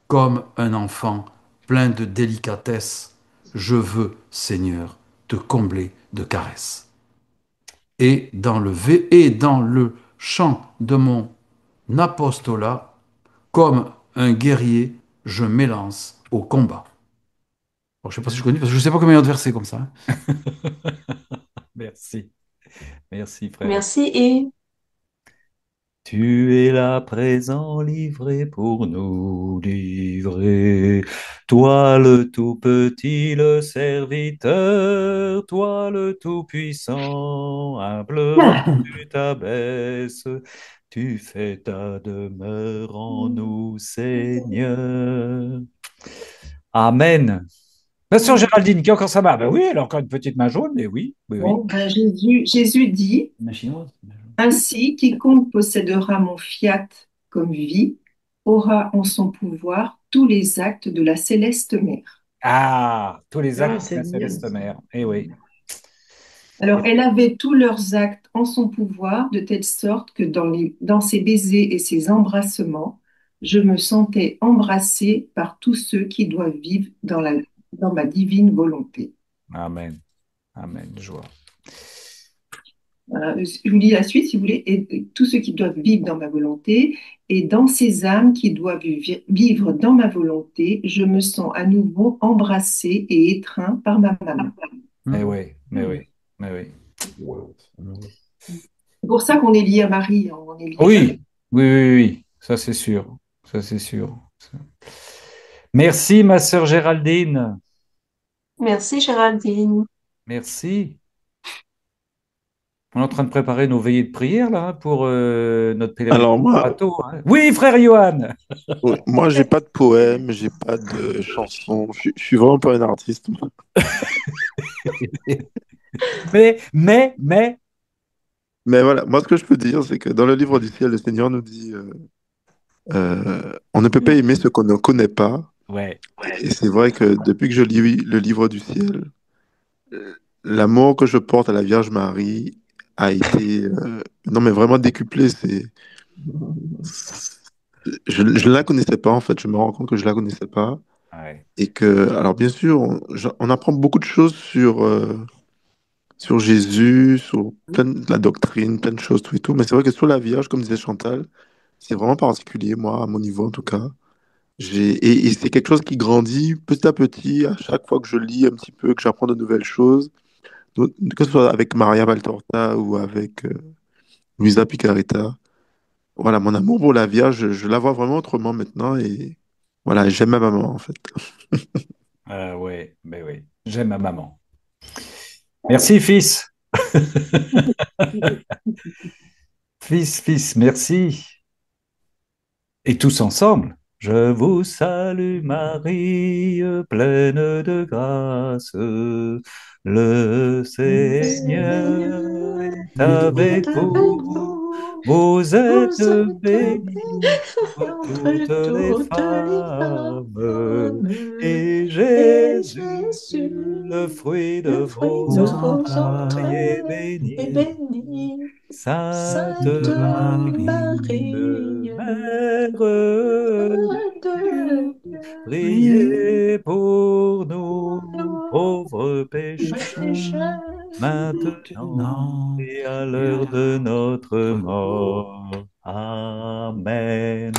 comme un enfant plein de délicatesse. Je veux, Seigneur, te combler de caresses. Et dans le chant de mon apostolat, comme un guerrier, je m'élance au combat. Bon, je ne sais pas si je connais, parce que je ne sais pas combien il y a de versets comme ça, hein. Merci. Merci, frère. Merci et Tu es là présent, livré pour nous livrer. Toi le tout petit, le serviteur, toi le tout puissant, humblement tu t'abaisses. Tu fais ta demeure en nous, Seigneur. Amen. Bien sûr, Géraldine, qui a encore sa barbe. Ben oui, elle a encore une petite main jaune, mais oui, oui, oui. Bon, ben, Jésus dit, Main chinoise. ainsi, quiconque possédera mon fiat comme vie aura en son pouvoir tous les actes de la céleste mère. Ah, tous les Ah, actes de c'est la bien Céleste ça. Mère. Eh oui. Alors, elle avait tous leurs actes en son pouvoir, de telle sorte que dans ses baisers et ses embrassements, je me sentais embrassée par tous ceux qui doivent vivre dans ma divine volonté. Amen. Amen. Joie. Voilà, je vous lis la suite si vous voulez. Et tous ceux qui doivent vivre dans ma volonté, et dans ces âmes qui doivent vivre dans ma volonté, je me sens à nouveau embrassée et étreint par ma maman. Mais oui, mais oui, mais oui. C'est pour ça qu'on est lié à Marie, hein, on est lié à Marie. Oui, oui, oui, oui. Ça c'est sûr. Ça c'est sûr. Merci, ma sœur Géraldine. merci Géraldine. Merci. On est en train de préparer nos veillées de prière là hein, pour notre pèlerinage Alors au moi, bateau. Hein. Oui, frère Johan. oui, moi j'ai pas de poème, j'ai pas de chanson. Je suis vraiment pas un artiste, moi. Mais, Mais voilà, moi ce que je peux dire, c'est que dans le livre du ciel, le Seigneur nous dit, on ne peut pas aimer ce qu'on ne connaît pas. ouais, Et c'est vrai que depuis que je lis le livre du ciel, euh, l'amour que je porte à la Vierge Marie a été, non mais vraiment décuplé. Je ne la connaissais pas en fait. Je me rends compte que je la connaissais pas. ouais. Et que, alors bien sûr, on apprend beaucoup de choses sur, sur Jésus, sur plein de la doctrine, plein de choses, tout et tout. Mais c'est vrai que sur la Vierge, comme disait Chantal, c'est vraiment particulier, moi, à mon niveau en tout cas. Et c'est quelque chose qui grandit petit à petit, à chaque fois que je lis un petit peu, que j'apprends de nouvelles choses, que ce soit avec Maria Valtorta ou avec Luisa Picaretta. Voilà, mon amour pour la Vierge, je la vois vraiment autrement maintenant et voilà, j'aime ma maman en fait. Ouais, ben oui, j'aime ma maman. Merci, fils. Fils, merci. Et tous ensemble. Je vous salue Marie, pleine de grâce. Le Seigneur est avec vous. Vous êtes bénie entre toutes les femmes. Et Jésus, le fruit de vos entrailles, est béni. Sainte Marie, Mère de Dieu, priez pour nous pauvres pécheurs, maintenant et à l'heure de notre mort. Amen.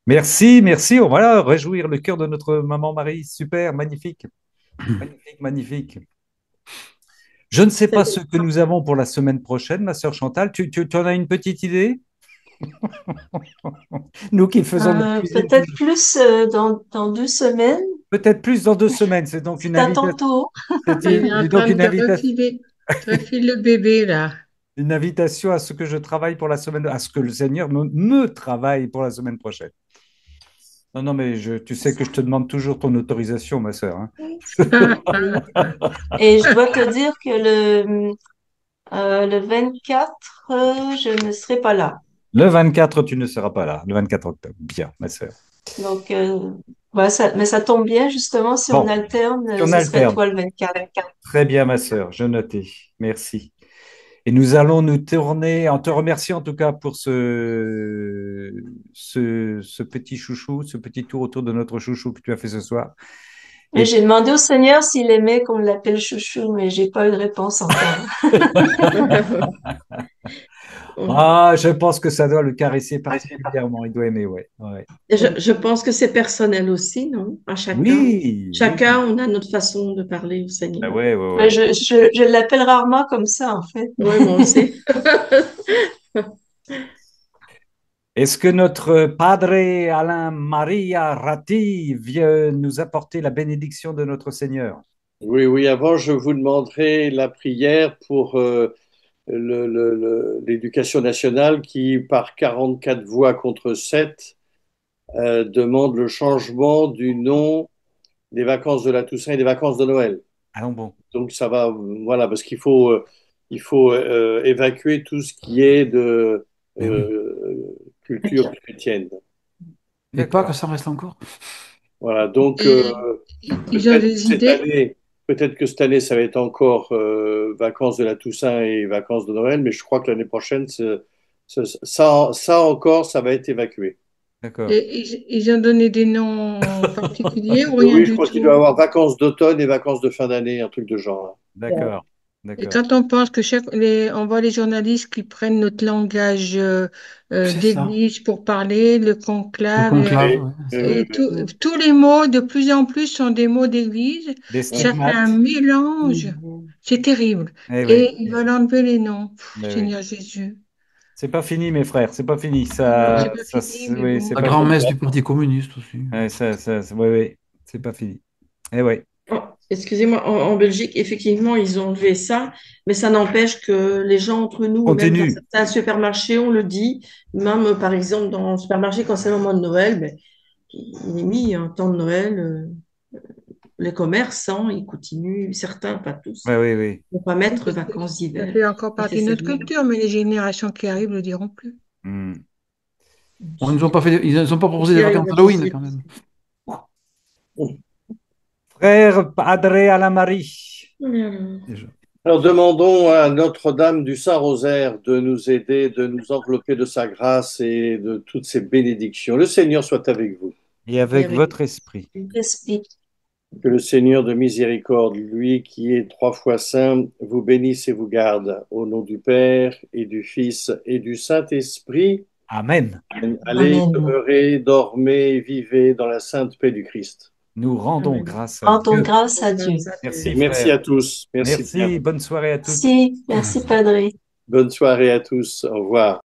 Merci, merci. On va réjouir le cœur de notre maman Marie. Super, magnifique, magnifique, magnifique. Je ne sais pas ce que nous avons pour la semaine prochaine, ma sœur Chantal. Tu en as une petite idée? Nous qui faisons notre cuisine Peut-être plus dans 2 semaines. peut-être plus dans 2 semaines. C'est donc une C'est à invitation. tantôt. Il est en C'est train donc de te refiler le bébé, là. une invitation à ce que je travaille pour la semaine, à ce que le Seigneur me travaille pour la semaine prochaine. Non, non, mais tu sais que je te demande toujours ton autorisation, ma sœur, hein. Et je dois te dire que le 24, je ne serai pas là. Le 24, tu ne seras pas là. Le 24 octobre. Bien, ma sœur. Donc, voilà, mais ça tombe bien, justement, si on Bon, alterne, si on ce serait alterne. toi le 24. Très bien, ma sœur. Je notais. Merci. Et nous allons nous tourner, en te remerciant en tout cas pour ce petit chouchou, ce petit tour autour de notre chouchou que tu as fait ce soir. Et Et j'ai demandé au Seigneur s'il aimait qu'on l'appelle chouchou, mais j'ai pas eu de réponse encore. je pense que ça doit le caresser particulièrement. Il doit aimer, ouais. Ouais. Je pense que c'est personnel aussi, non? À chacun. Oui, Chacun, oui. on a notre façon de parler au Seigneur. Ah ouais, ouais, Mais ouais. je l'appelle rarement comme ça, en fait. Oui, moi aussi. Est-ce que notre Padre Alain Maria Ratti vient nous apporter la bénédiction de notre Seigneur? Oui, oui, avant, je vous demanderai la prière pour l'éducation nationale qui, par 44 voix contre 7, demande le changement du nom des vacances de la Toussaint et des vacances de Noël. Ah non, bon. Donc ça va, voilà, parce qu'il faut évacuer tout ce qui est de Eh oui. culture chrétienne. Et pas que ça reste encore. Voilà, donc Et ils ont peut-être des idées? peut-être que cette année, ça va être encore vacances de la Toussaint et vacances de Noël, mais je crois que l'année prochaine, ça encore, ça va être évacué. D'accord. Et ils ont donné des noms particuliers ou rien Oui, je du crois qu'il doit y tout? avoir vacances d'automne et vacances de fin d'année, un truc de genre. D'accord. Et D'accord. quand on pense que on voit les journalistes qui prennent notre langage C'est ça. d'église pour parler, le Le conclave, conclave, Oui, ouais, oui, c'est ça. et oui, oui. tous les mots de plus en plus sont des mots d'église. Des Ça fait un stigmates. mélange. C'est terrible. Eh oui. Et ils veulent enlever les noms. Eh oui. Seigneur Jésus. C'est pas fini, mes frères. C'est pas fini. Non, Ça, c'est pas ça, fini, mais oui, bon. c'est La pas fini. grand-messe du Parti communiste aussi. Ouais, oui, oui. C'est pas fini. Eh oui. Oh, excusez-moi, en Belgique, effectivement, ils ont enlevé ça, mais ça n'empêche que les gens entre nous, même dans Continue. certains supermarchés, on le dit, même par exemple dans le supermarché, quand c'est le moment de Noël, ben, il est mis un temps de Noël, les commerçants, ils continuent, certains, pas tous, Ouais, oui, oui. ne pas mettre vacances Ça d'hiver fait encore partie de notre nécessairement. culture, mais les générations qui arrivent ne le diront plus. Hmm. Bon, ils nous ont pas proposé des S'il y a une vacances d'Halloween réponse. quand même. Frère Padre Alain Marie. Déjà. Alors demandons à Notre-Dame du Saint-Rosaire de nous aider, de nous envelopper de sa grâce et de toutes ses bénédictions. Le Seigneur soit avec vous. Et avec votre esprit. Respect. Que le Seigneur de miséricorde, lui qui est trois fois saint, vous bénisse et vous garde. Au nom du Père et du Fils et du Saint-Esprit. Amen. Allez, Amen. demeurez, dormez, vivez dans la sainte paix du Christ. Nous rendons Amen. grâce à Rendons Dieu. grâce à Dieu. Merci, Merci frère. à tous. Merci bien. Merci. Bonne soirée à tous. Merci, merci, Padre. Bonne soirée à tous. Au revoir.